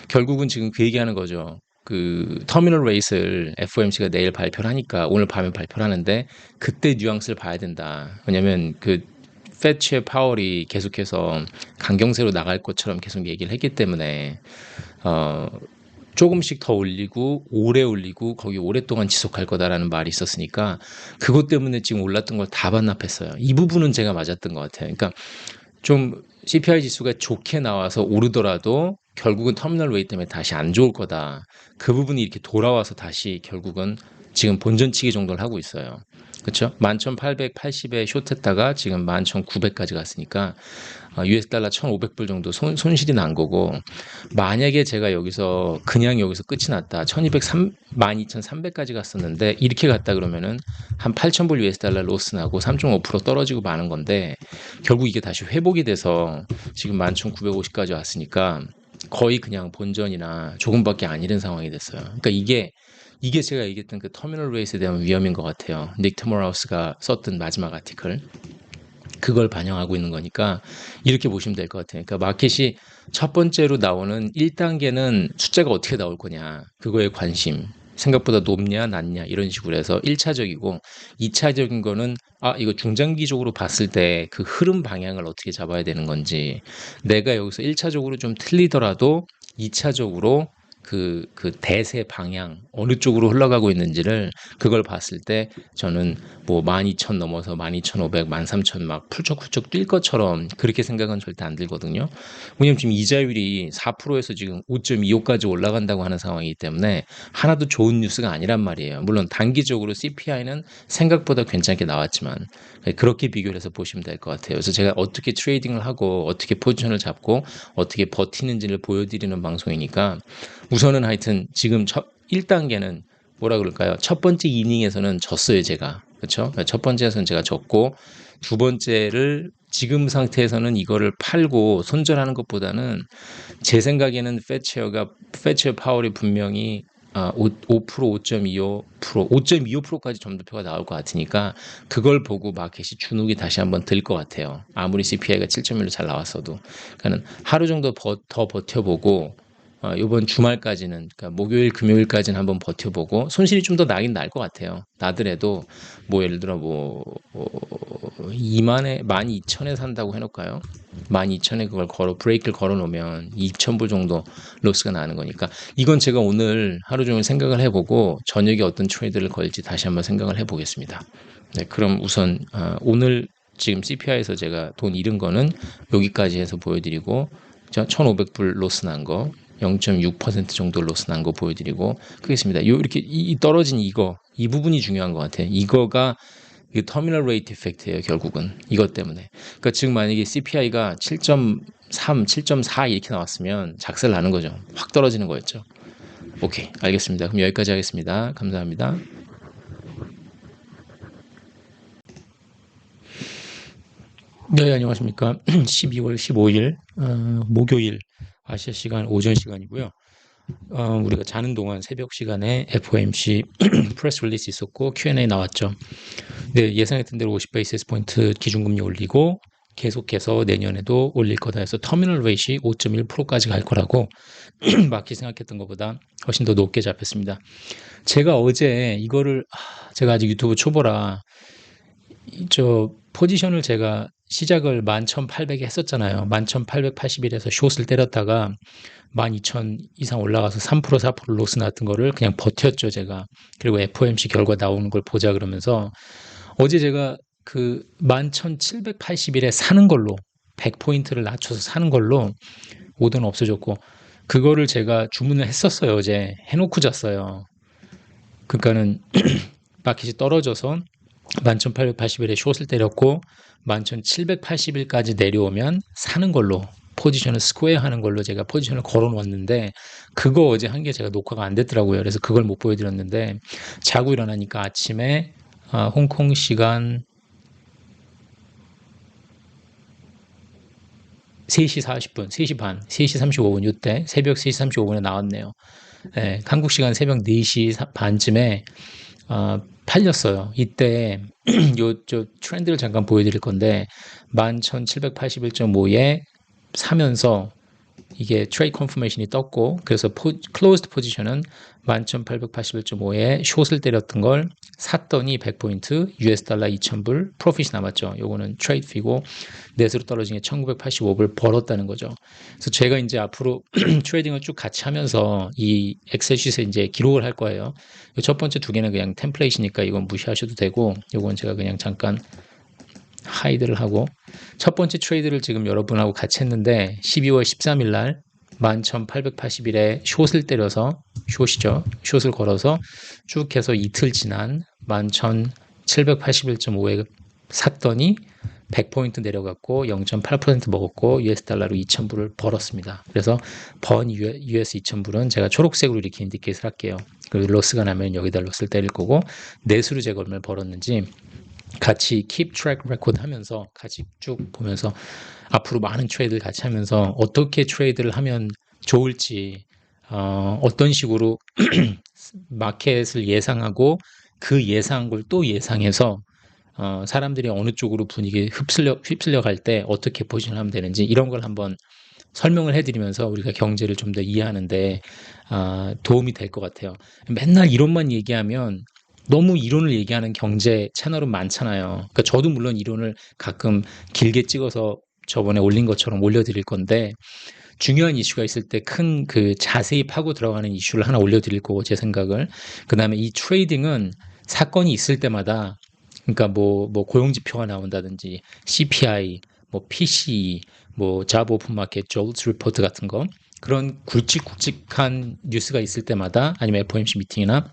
Speaker 1: 결국은 지금 그 얘기하는 거죠. 그 터미널 레이스를 FOMC가 내일 발표를 하니까 오늘 밤에 발표를 하는데 그때 뉘앙스를 봐야 된다. 왜냐면 그 페드의 파월이 계속해서 강경세로 나갈 것처럼 계속 얘기를 했기 때문에 조금씩 더 올리고 오래 올리고 거기 오랫동안 지속할 거다라는 말이 있었으니까 그것 때문에 지금 올랐던 걸 다 반납했어요. 이 부분은 제가 맞았던 것 같아요. 그러니까 좀 CPI 지수가 좋게 나와서 오르더라도 결국은 터미널 웨이 때문에 다시 안 좋을 거다. 그 부분이 이렇게 돌아와서 다시 결국은 지금 본전치기 정도를 하고 있어요. 그렇죠? 11,880에 숏했다가 지금 11,900까지 갔으니까 US 달러 1,500불 정도 손실이 난 거고, 만약에 제가 여기서 그냥 여기서 끝이 났다. 12,300까지 갔었는데 이렇게 갔다 그러면은 한 8,000불 US 달러 로스 나고 3.5% 떨어지고 마는 건데, 결국 이게 다시 회복이 돼서 지금 11,950까지 왔으니까 거의 그냥 본전이나 조금밖에 안 잃은 상황이 됐어요. 그러니까 이게 제가 얘기했던 그 터미널 레이스에 대한 위험인 것 같아요. 닉 터머라우스가 썼던 마지막 아티클. 그걸 반영하고 있는 거니까 이렇게 보시면 될 것 같아요. 그러니까 마켓이 첫 번째로 나오는 1단계는 숫자가 어떻게 나올 거냐, 그거에 관심, 생각보다 높냐 낮냐 이런 식으로 해서 1차적이고, 2차적인 거는 이거 중장기적으로 봤을 때 그 흐름 방향을 어떻게 잡아야 되는 건지, 내가 여기서 1차적으로 좀 틀리더라도 2차적으로 그 대세 방향 어느 쪽으로 흘러가고 있는지를, 그걸 봤을 때 저는 뭐 12,000 넘어서 12,500, 13,000 막 훌쩍훌쩍 뛸 것처럼 그렇게 생각은 절대 안 들거든요. 왜냐면 지금 이자율이 4%에서 지금 5.25까지 올라간다고 하는 상황이기 때문에 하나도 좋은 뉴스가 아니란 말이에요. 물론 단기적으로 CPI는 생각보다 괜찮게 나왔지만 그렇게 비교를 해서 보시면 될 것 같아요. 그래서 제가 어떻게 트레이딩을 하고 어떻게 포지션을 잡고 어떻게 버티는지를 보여드리는 방송이니까, 우선은 하여튼 지금 1단계는 뭐라 그럴까요? 첫 번째 이닝에서는 졌어요, 제가. 그렇죠? 첫 번째에서는 제가 졌고, 두 번째를 지금 상태에서는 이거를 팔고 손절하는 것보다는, 제 생각에는 패처 파월이 분명히 5%, 5.25%, 5.25%까지 점도표가 나올 것 같으니까 그걸 보고 마켓이 주눅이 다시 한번 들 것 같아요. 아무리 CPI가 7.1로 잘 나왔어도. 그러니까 하루 정도 더 버텨보고, 이번 주말까지는, 그러니까 목요일, 금요일까지는 한번 버텨보고, 손실이 좀 더 나긴 날 것 같아요. 나더라도 뭐 예를 들어 뭐 12,000에 산다고 해놓을까요? 12,000에 그걸 브레이크를 걸어놓으면 2,000불 정도 로스가 나는 거니까, 이건 제가 오늘 하루 종일 생각을 해보고 저녁에 어떤 트레이드를 걸지 다시 한번 생각을 해보겠습니다. 네, 그럼 우선 오늘 지금 CPI에서 제가 돈 잃은 거는 여기까지 해서 보여드리고, 1,500불 로스 난 거, 0.6% 정도 로스 난 거 보여드리고 그렇습니다. 이렇게 떨어진 이 부분이 중요한 것 같아요. 이거가 이 터미널 레이트 이펙트예요, 결국은. 이것 때문에. 그러니까 지금 만약에 CPI가 7.3, 7.4 이렇게 나왔으면 작살 나는 거죠. 확 떨어지는 거였죠. 오케이, 알겠습니다. 그럼 여기까지 하겠습니다. 감사합니다. 네, 안녕하십니까. 12월 15일 목요일 아시아 시간 오전 시간이고요. 우리가 자는 동안 새벽 시간에 FOMC 프레스 릴리스 있었고 Q&A 나왔죠. 네, 예상했던 대로 50베이시스 포인트 기준금리 올리고 계속해서 내년에도 올릴 거다 해서 터미널 레이시 5.1%까지 갈 거라고 마켓이 생각했던 것보다 훨씬 더 높게 잡혔습니다. 제가 어제 이거를, 제가 아직 유튜브 초보라 포지션을 제가 시작을 11,800에 했었잖아요. 11,881에서 숏을 때렸다가 12,000 이상 올라가서 3%, 4% 로스 났던 거를 그냥 버텼죠, 제가. 그리고 FOMC 결과 나오는 걸 보자 그러면서 어제 제가 그 11,781에 사는 걸로 100포인트를 낮춰서 사는 걸로 오더는 없어졌고, 그거를 제가 주문을 했었어요. 어제 해놓고 잤어요. 그러니까는 마켓이 떨어져서 11,881에 숏을 때렸고 11,781까지 내려오면 사는 걸로, 포지션을 스퀘어 하는 걸로 제가 포지션을 걸어 놓았는데, 그거 어제 한 게 제가 녹화가 안 됐더라고요. 그래서 그걸 못 보여드렸는데, 자고 일어나니까 아침에 홍콩 시간 3시 40분, 3시 반, 3시 35분, 이때 새벽 3시 35분에 나왔네요. 네, 한국 시간 새벽 4시 반쯤에 팔렸어요. 이때 저 트렌드를 잠깐 보여드릴 건데, 11,781.5에 사면서 이게 트레이드 컨퍼메이션이 떴고, 그래서 클로즈드 포지션은 11,881.5에 숏을 때렸던 걸 샀더니 100포인트 US 달러 2,000불 프로핏이 남았죠. 요거는 트레이드 피고 넷으로 떨어진 게 1,985불 벌었다는 거죠. 그래서 제가 이제 앞으로 트레이딩을 쭉 같이 하면서 이 엑셀 시트에 이제 기록을 할 거예요. 첫 번째 두 개는 그냥 템플레이트니까 이건 무시하셔도 되고, 요건 제가 그냥 잠깐 하이드를 하고, 첫 번째 트레이드를 지금 여러분하고 같이 했는데 12월 13일 날 11,881에 숏을 때려서 숏이죠. 숏을 걸어서 쭉 해서 이틀 지난 11,781.5에 샀더니 100포인트 내려갔고 0.8% 먹었고 US 달러로 2,000불을 벌었습니다. 그래서 번 US 2,000불은 제가 초록색으로 이렇게 인디케이트를 할게요. 그리고 로스가 나면 여기다 로스를 때릴 거고 내수로 제가 얼마를 벌었는지 같이 keep track record 하면서 같이 쭉 보면서 앞으로 많은 트레이드를 같이 하면서 어떻게 트레이드를 하면 좋을지 어떤 식으로 마켓을 예상하고 그 예상한 걸 또 예상해서 사람들이 어느 쪽으로 분위기에 휩쓸려 갈 때 어떻게 포지션을 하면 되는지 이런 걸 한번 설명을 해드리면서 우리가 경제를 좀 더 이해하는데 도움이 될 것 같아요. 맨날 이론만 얘기하면 너무 이론을 얘기하는 경제 채널은 많잖아요. 그러니까 저도 물론 이론을 가끔 길게 찍어서 저번에 올린 것처럼 올려드릴 건데 중요한 이슈가 있을 때 큰 그 자세히 파고 들어가는 이슈를 하나 올려드릴 거고 제 생각을 그 다음에 이 트레이딩은 사건이 있을 때마다 그러니까 뭐 고용지표가 나온다든지 CPI, 뭐 PCE, 뭐 잡 오픈 마켓, 졸츠 리포트 같은 거 그런 굵직굵직한 뉴스가 있을 때마다 아니면 FOMC 미팅이나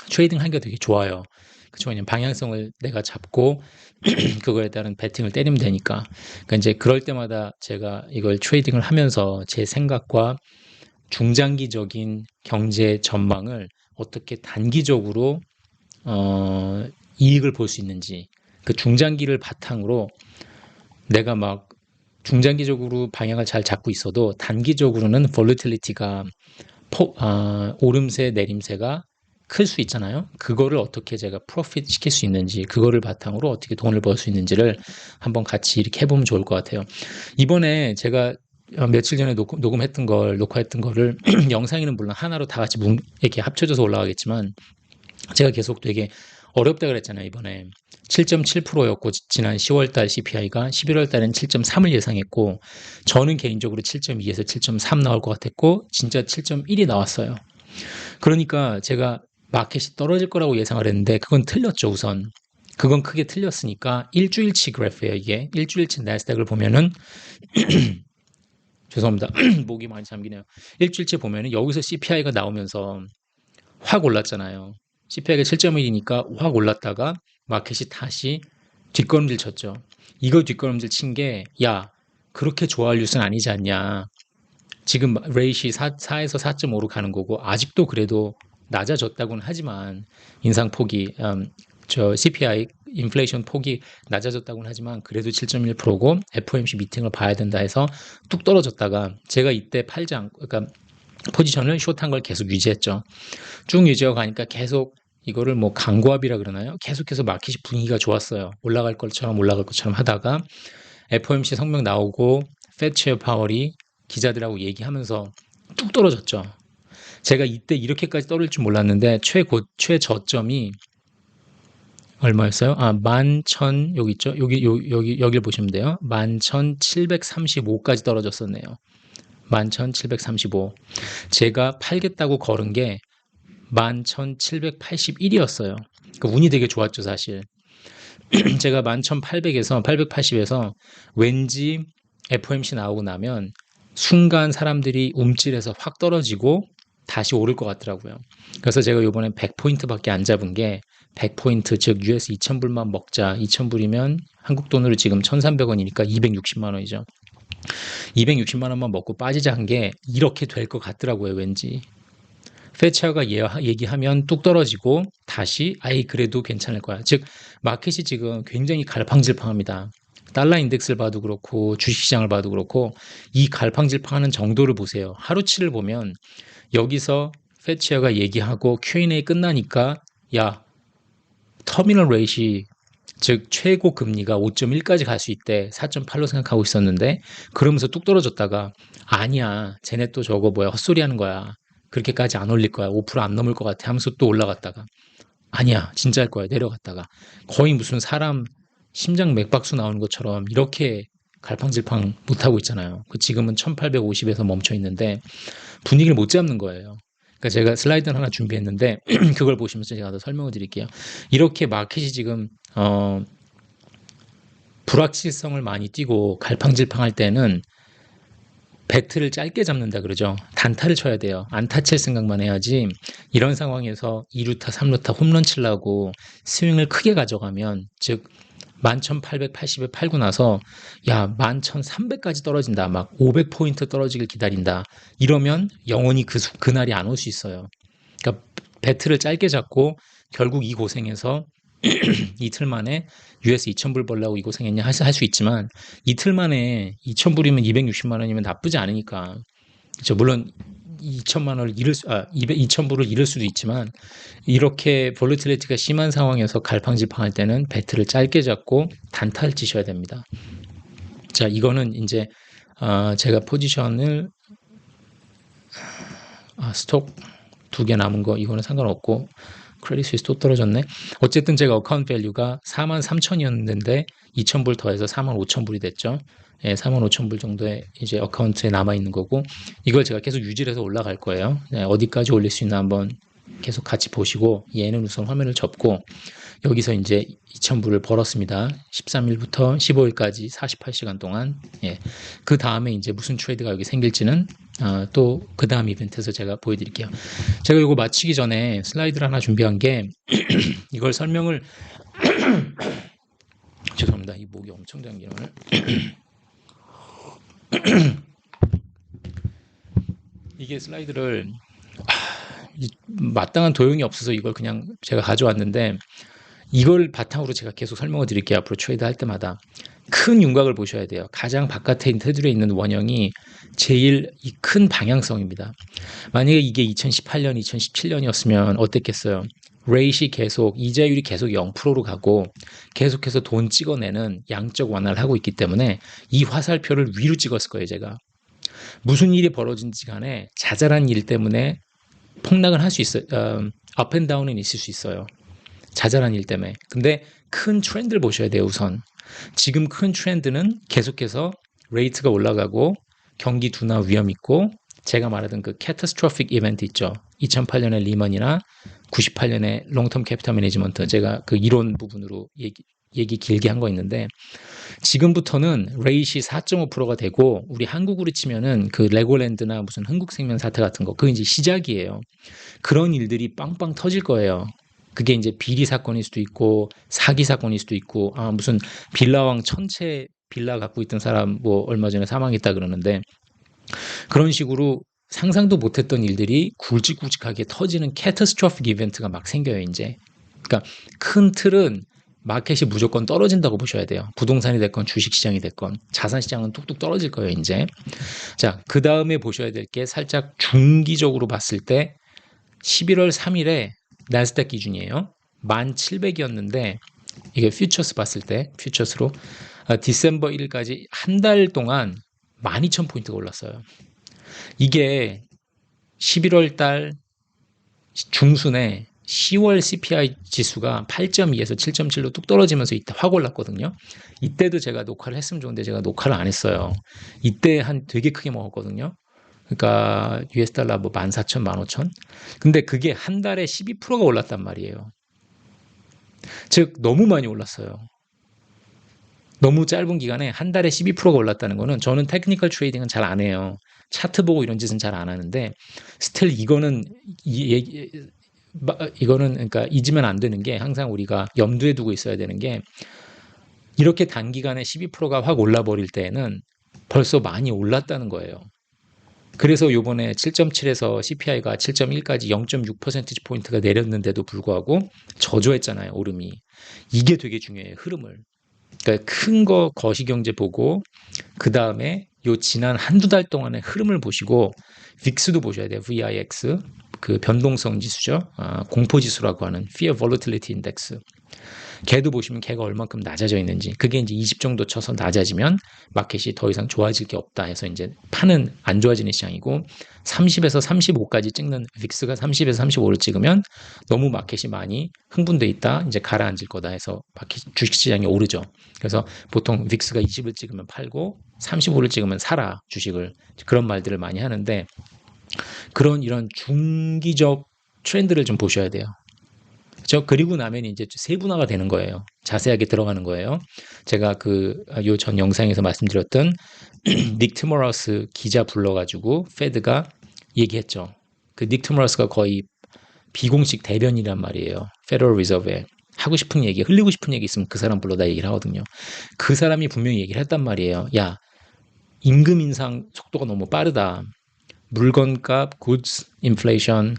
Speaker 1: 트레이딩 하기가 되게 좋아요. 그쵸? 왜냐면 방향성을 내가 잡고 그거에 따른 배팅을 때리면 되니까. 그러니까 이제 그럴 때마다 제가 이걸 트레이딩을 하면서 제 생각과 중장기적인 경제 전망을 어떻게 단기적으로 이익을 볼 수 있는지 그 중장기를 바탕으로 내가 막 중장기적으로 방향을 잘 잡고 있어도 단기적으로는 volatility가 오름세 내림세가 클 수 있잖아요. 그거를 어떻게 제가 프로핏 시킬 수 있는지 그거를 바탕으로 어떻게 돈을 벌 수 있는지를 한번 같이 이렇게 해보면 좋을 것 같아요. 이번에 제가 며칠 전에 녹음했던 녹화했던 거를 영상에는 물론 하나로 다 같이 이렇게 합쳐져서 올라가겠지만 제가 계속 되게 어렵다 그랬잖아요. 이번에 7.7%였고 지난 10월달 CPI가 11월달엔 7.3을 예상했고 저는 개인적으로 7.2에서 7.3 나올 것 같았고 진짜 7.1이 나왔어요. 그러니까 제가 마켓이 떨어질 거라고 예상을 했는데 그건 틀렸죠. 우선 그건 크게 틀렸으니까 일주일치 그래프예요. 이게 일주일치 나스닥을 보면은 죄송합니다. 목이 많이 잠기네요. 일주일치 보면은 여기서 CPI가 나오면서 확 올랐잖아요. CPI가 7.1이니까 확 올랐다가 마켓이 다시 뒷걸음질 쳤죠. 이거 뒷걸음질 친 게 야 그렇게 좋아할 뉴스는 아니지 않냐. 지금 레이시 4에서 4.5로 가는 거고 아직도 그래도 낮아졌다고는 하지만 인상폭이 저 CPI 인플레이션 폭이 낮아졌다고는 하지만 그래도 7.1%고 FOMC 미팅을 봐야 된다 해서 뚝 떨어졌다가 제가 이때 팔지 않고 그러니까 포지션을 숏한 걸 계속 유지했죠. 쭉 유지하고 가니까 계속 이거를 뭐 강고합이라 그러나요? 계속해서 마켓이 분위기가 좋았어요. 올라갈 것처럼 하다가 FOMC 성명 나오고 페드 체어 파월이 기자들하고 얘기하면서 뚝 떨어졌죠. 제가 이때 이렇게까지 떨어질 줄 몰랐는데 최저점이 얼마였어요? 11,000 여기 있죠? 여기를 보시면 돼요. 11,735까지 떨어졌었네요. 11,735. 제가 팔겠다고 걸은 게 11,781이었어요. 그러니까 운이 되게 좋았죠, 사실. 제가 11,800에서 880에서 왠지 FOMC 나오고 나면 순간 사람들이 움찔해서 확 떨어지고 다시 오를 것 같더라고요. 그래서 제가 이번에 100포인트밖에 안 잡은 게 100포인트 즉 US 2,000불만 먹자. 2,000불이면 한국 돈으로 지금 1,300원이니까 260만 원이죠. 260만 원만 먹고 빠지자 한 게 이렇게 될 것 같더라고요. 왠지. 페치아가 얘기하면 뚝 떨어지고 다시 그래도 괜찮을 거야. 즉 마켓이 지금 굉장히 갈팡질팡합니다. 달러 인덱스를 봐도 그렇고 주식시장을 봐도 그렇고 이 갈팡질팡하는 정도를 보세요. 하루치를 보면 여기서 페치아가 얘기하고 Q&A 끝나니까 야 터미널 레이시 즉 최고 금리가 5.1까지 갈 수 있대. 4.8로 생각하고 있었는데 그러면서 뚝 떨어졌다가 아니야 쟤네 또 저거 뭐야 헛소리 하는 거야. 그렇게까지 안 올릴 거야. 5%안 넘을 것 같아 하면서 또 올라갔다가 아니야 진짜 할 거야 내려갔다가 거의 무슨 사람 심장 맥박수 나오는 것처럼 이렇게 갈팡질팡 못하고 있잖아요. 지금은 1850에서 멈춰 있는데 분위기를 못 잡는 거예요. 그러니까 제가 슬라이드를 하나 준비했는데 그걸 보시면서 제가 더 설명을 드릴게요. 이렇게 마켓이 지금 불확실성을 많이 띠고 갈팡질팡할 때는 배트를 짧게 잡는다 그러죠. 단타를 쳐야 돼요. 안타 칠 생각만 해야지 이런 상황에서 2루타, 3루타 홈런 치려고 스윙을 크게 가져가면 즉 11,880에 팔고 나서 야 11,300까지 떨어진다. 막 500포인트 떨어지길 기다린다. 이러면 영원히 그날이 안 올 수 있어요. 그러니까 배트를 짧게 잡고 결국 이 고생에서 이틀 만에 US 2,000불 벌려고 이 고생했냐 할 수 있지만 이틀 만에 2,000불이면 260만 원이면 나쁘지 않으니까. 그렇죠. 물론 2천만 원을 2,000불을 잃을 수도 있지만 이렇게 볼리틸리티가 심한 상황에서 갈팡질팡할 때는 배트를 짧게 잡고 단타를 치셔야 됩니다. 자, 이거는 이제 제가 포지션을 스톡 2개 남은 거 이거는 상관없고 크레딧 스위스 또 떨어졌네. 어쨌든 제가 어카운트 밸류가 43,000이었는데 2,000불 더해서 45,000불이 됐죠. 예, 45,000불 정도의 이제 어카운트에 남아 있는 거고 이걸 제가 계속 유지를 해서 올라갈 거예요. 예, 어디까지 올릴 수 있나 한번 계속 같이 보시고 얘는 우선 화면을 접고 여기서 이제 2,000불을 벌었습니다. 13일부터 15일까지 48시간 동안. 예. 그 다음에 이제 무슨 트레이드가 여기 생길지는 또 그 다음 이벤트에서 제가 보여드릴게요. 제가 이거 마치기 전에 슬라이드를 하나 준비한 게 이걸 설명을 죄송합니다. 이 목이 엄청 잠기네 오늘. 이게 슬라이드를 마땅한 도용이 없어서 이걸 그냥 제가 가져왔는데 이걸 바탕으로 제가 계속 설명을 드릴게요. 앞으로 트레이드 할 때마다. 큰 윤곽을 보셔야 돼요. 가장 바깥에 테두리에 있는 원형이 제일 이 큰 방향성입니다. 만약에 이게 2018년, 2017년이었으면 어땠겠어요? 레이시 계속, 이자율이 계속 0%로 가고 계속해서 돈 찍어내는 양적 완화를 하고 있기 때문에 이 화살표를 위로 찍었을 거예요, 제가. 무슨 일이 벌어진지 간에 자잘한 일 때문에 폭락은 할 수 있어요. 업 앤 다운은 있을 수 있어요. 자잘한 일 때문에. 근데 큰 트렌드를 보셔야 돼요, 우선. 지금 큰 트렌드는 계속해서 레이트가 올라가고 경기 둔화 위험 있고 제가 말하던 그 캐타스트로픽 이벤트 있죠. 2008년의 리먼이나 98년의 롱텀 캐피탈 매니지먼트 제가 그 이론 부분으로 얘기 길게 한 거 있는데 지금부터는 레이시 4.5%가 되고 우리 한국으로 치면은 그 레고랜드나 무슨 흥국생명 사태 같은 거 그게 이제 시작이에요. 그런 일들이 빵빵 터질 거예요. 그게 이제 비리 사건일 수도 있고 사기 사건일 수도 있고 무슨 빌라왕 천채 빌라 갖고 있던 사람 뭐 얼마 전에 사망했다 그러는데 그런 식으로 상상도 못했던 일들이 굵직굵직하게 터지는 캐타스트로픽 이벤트가 막 생겨요 이제. 그러니까 큰 틀은 마켓이 무조건 떨어진다고 보셔야 돼요. 부동산이 됐건 주식시장이 됐건 자산시장은 뚝뚝 떨어질 거예요 이제. 자, 그 다음에 보셔야 될 게 살짝 중기적으로 봤을 때 11월 3일에 나스닥 기준이에요. 1,700이었는데 이게 퓨처스 봤을 때 퓨처스로 디셈버 1일까지 한 달 동안 12,000포인트가 올랐어요. 이게 11월 달 중순에 10월 CPI 지수가 8.2에서 7.7로 뚝 떨어지면서 이때 확 올랐거든요. 이때도 제가 녹화를 했으면 좋은데 제가 녹화를 안 했어요. 이때 되게 크게 먹었거든요. 그러니까 US 달러 뭐 14,000, 15,000. 근데 그게 한 달에 12%가 올랐단 말이에요. 즉 너무 많이 올랐어요. 너무 짧은 기간에 한 달에 12%가 올랐다는 거는 저는 테크니컬 트레이딩은 잘 안 해요. 차트 보고 이런 짓은 잘 안 하는데 스틸 이거는 그러니까 잊으면 안 되는 게 항상 우리가 염두에 두고 있어야 되는 게 이렇게 단기간에 12%가 확 올라버릴 때에는 벌써 많이 올랐다는 거예요. 그래서 요번에 7.7에서 CPI가 7.1까지 0.6%포인트가 내렸는데도 불구하고 저조했잖아요, 오름이. 이게 되게 중요해요, 흐름을. 그러니까 큰 거 거시경제 보고 그 다음에 요 지난 한두 달 동안의 흐름을 보시고 빅스도 보셔야 돼요. VIX 그 변동성 지수죠. 공포 지수라고 하는 Fear Volatility Index. 걔도 보시면 걔가 얼만큼 낮아져 있는지 그게 이제 20 정도 쳐서 낮아지면 마켓이 더 이상 좋아질 게 없다 해서 이제 파는 안 좋아지는 시장이고 30에서 35까지 찍는 빅스가 30에서 35를 찍으면 너무 마켓이 많이 흥분돼 있다 이제 가라앉을 거다 해서 주식시장이 오르죠. 그래서 보통 빅스가 20을 찍으면 팔고 35를 찍으면 사라 주식을 그런 말들을 많이 하는데 이런 중기적 트렌드를 좀 보셔야 돼요. 그리고 나면 이제 세분화가 되는 거예요. 자세하게 들어가는 거예요. 제가 요 전 영상에서 말씀드렸던 닉 트모라우스 기자 불러가지고 페드가 얘기했죠. 닉 트모라우스가 거의 비공식 대변이란 말이에요. 페더럴 리저브에 하고 싶은 얘기, 흘리고 싶은 얘기 있으면 그 사람 불러다 얘기를 하거든요. 그 사람이 분명히 얘기를 했단 말이에요. 야, 임금 인상 속도가 너무 빠르다. 물건값, goods inflation,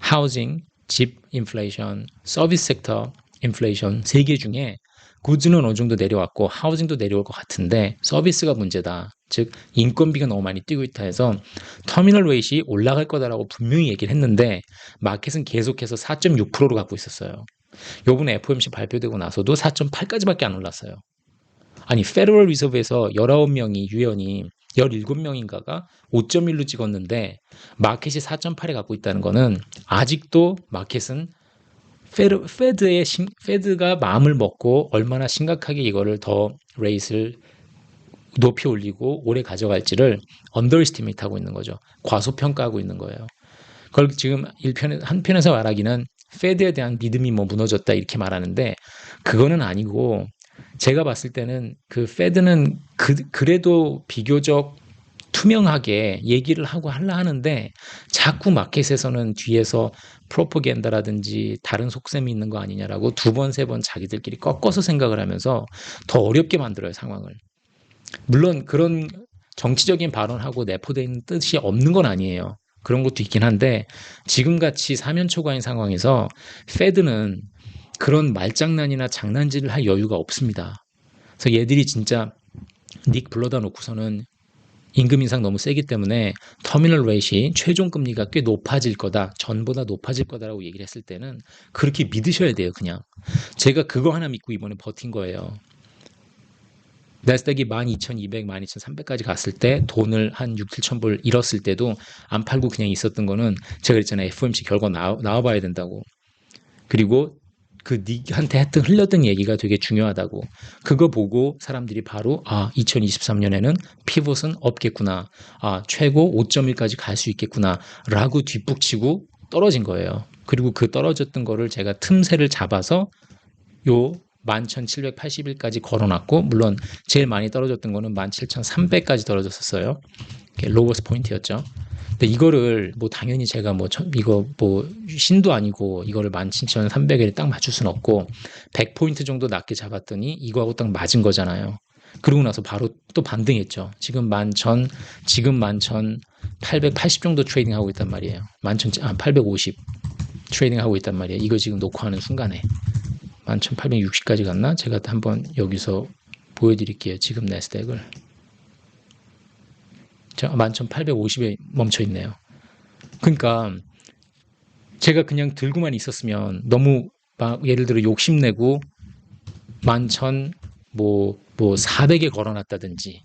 Speaker 1: housing, 집 인플레이션, 서비스 섹터 인플레이션 세 개 중에 goods는 어느 정도 내려왔고 하우징도 내려올 것 같은데 서비스가 문제다. 즉 인건비가 너무 많이 뛰고 있다 해서 터미널 레이트이 올라갈 거다라고 분명히 얘기를 했는데 마켓은 계속해서 4.6%로 갖고 있었어요. 요번에 FOMC 발표되고 나서도 4.8까지밖에 안 올랐어요. 아니 페더럴 리저브에서 19명이 유연이 17명인가가 5.1로 찍었는데 마켓이 4.8에 갖고 있다는 거는 아직도 마켓은 페드가 마음을 먹고 얼마나 심각하게 이거를 더 레이트를 높이 올리고 오래 가져갈지를 언더에스티메이트 하고 있는 거죠. 과소평가하고 있는 거예요. 그걸 지금 한편에서 말하기는 페드에 대한 믿음이 무너졌다 이렇게 말하는데 그거는 아니고 제가 봤을 때는 페드는 그래도 비교적 투명하게 얘기를 하고 하는데 자꾸 마켓에서는 뒤에서 프로포간다라든지 다른 속셈이 있는 거 아니냐라고 두 번, 세 번 자기들끼리 꺾어서 생각을 하면서 더 어렵게 만들어요, 상황을. 물론 그런 정치적인 발언하고 내포되어 있는 뜻이 없는 건 아니에요. 그런 것도 있긴 한데 지금같이 사면초가인 상황에서 페드는 그런 말장난이나 장난질을 할 여유가 없습니다. 그래서 얘들이 진짜 닉 불러다 놓고서는 임금 인상 너무 세기 때문에 터미널 레이트이 최종 금리가 꽤 높아질 거다. 전보다 높아질 거다라고 얘기를 했을 때는 그렇게 믿으셔야 돼요, 그냥. 제가 그거 하나 믿고 이번에 버틴 거예요. 나스닥이 12,200, 12,300까지 갔을 때 돈을 한 6, 7천 불 잃었을 때도 안 팔고 그냥 있었던 거는 제가 그랬잖아요. FOMC 결과 나와봐야 된다고. 그리고 닉한테 흘렸던 얘기가 되게 중요하다고. 그거 보고 사람들이 바로 2023년에는 피봇은 없겠구나. 최고 5.1까지 갈 수 있겠구나. 라고 뒷북치고 떨어진 거예요. 그리고 그 떨어졌던 거를 제가 틈새를 잡아서 요 11,781까지 걸어놨고 물론 제일 많이 떨어졌던 거는 17,300까지 떨어졌었어요. 로버스 포인트였죠. 근데 이거를 당연히 제가 이거 신도 아니고 이거를 17,300에 딱 맞출 수는 없고 100포인트 정도 낮게 잡았더니 이거하고 딱 맞은 거잖아요. 그러고 나서 바로 또 반등했죠. 지금 11,880 정도 트레이딩 하고 있단 말이에요. 850 트레이딩 하고 있단 말이에요. 이거 지금 녹화하는 순간에 11,860까지 갔나? 제가 한번 여기서 보여드릴게요. 지금 나스닥을. 11,850에 멈춰 있네요. 그러니까 제가 그냥 들고만 있었으면 너무 예를 들어 욕심내고 11,400에 걸어놨다든지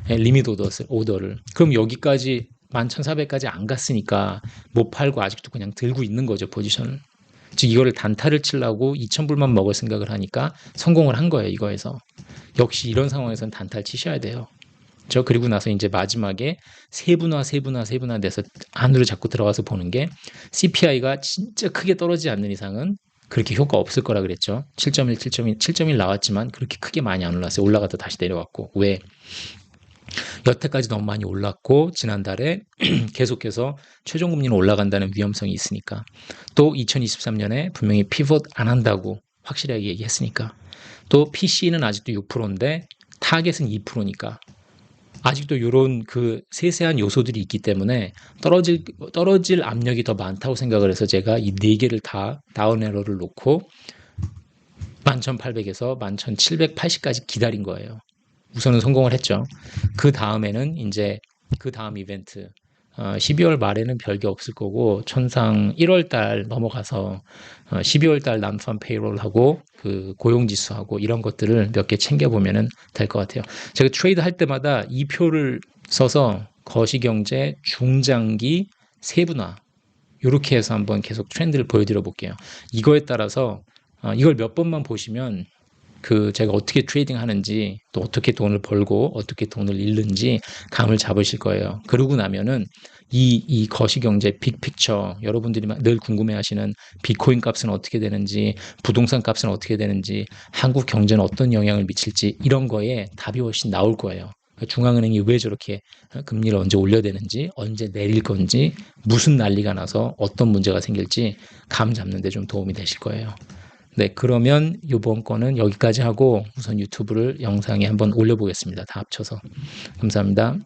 Speaker 1: 리밋 오더를 그럼 여기까지 11,400까지 안 갔으니까 못 팔고 아직도 그냥 들고 있는 거죠, 포지션을. 즉 이거를 단타를 치려고 2,000불만 먹을 생각을 하니까 성공을 한 거예요, 이거에서. 역시 이런 상황에서는 단타를 치셔야 돼요. 그리고 나서 이제 마지막에 세분화 돼서 안으로 자꾸 들어가서 보는 게 CPI가 진짜 크게 떨어지지 않는 이상은 그렇게 효과 없을 거라 그랬죠. 7.1 나왔지만 그렇게 크게 많이 안 올랐어요. 올라갔다 다시 내려왔고. 왜? 여태까지 너무 많이 올랐고 지난달에 계속해서 최종금리는 올라간다는 위험성이 있으니까. 또 2023년에 분명히 피벗 안 한다고 확실하게 얘기했으니까. 또 PC는 아직도 6%인데 타겟은 2%니까. 아직도 이런 세세한 요소들이 있기 때문에 떨어질 압력이 더 많다고 생각을 해서 제가 이 네 개를 다 다운 에러를 놓고 11,800에서 11,780까지 기다린 거예요. 우선은 성공을 했죠. 그 다음에는 이제 그 다음 이벤트 12월 말에는 별게 없을 거고 천상 1월 달 넘어가서 12월 달 난팜 페이롤하고 고용지수하고 이런 것들을 몇 개 챙겨보면 될 것 같아요. 제가 트레이드 할 때마다 이 표를 써서 거시경제, 중장기, 세분화 이렇게 해서 한번 계속 트렌드를 보여드려 볼게요. 이거에 따라서 이걸 몇 번만 보시면 제가 어떻게 트레이딩 하는지, 또 어떻게 돈을 벌고 어떻게 돈을 잃는지 감을 잡으실 거예요. 그러고 나면은 이 거시경제 빅픽처, 여러분들이 늘 궁금해하시는 비트코인 값은 어떻게 되는지, 부동산 값은 어떻게 되는지, 한국 경제는 어떤 영향을 미칠지, 이런 거에 답이 훨씬 나올 거예요. 중앙은행이 왜 저렇게 금리를 언제 올려야 되는지, 언제 내릴 건지, 무슨 난리가 나서 어떤 문제가 생길지 감 잡는 데 좀 도움이 되실 거예요. 네, 그러면 이번 거는 여기까지 하고 우선 유튜브를 영상에 한번 올려보겠습니다. 다 합쳐서. 감사합니다.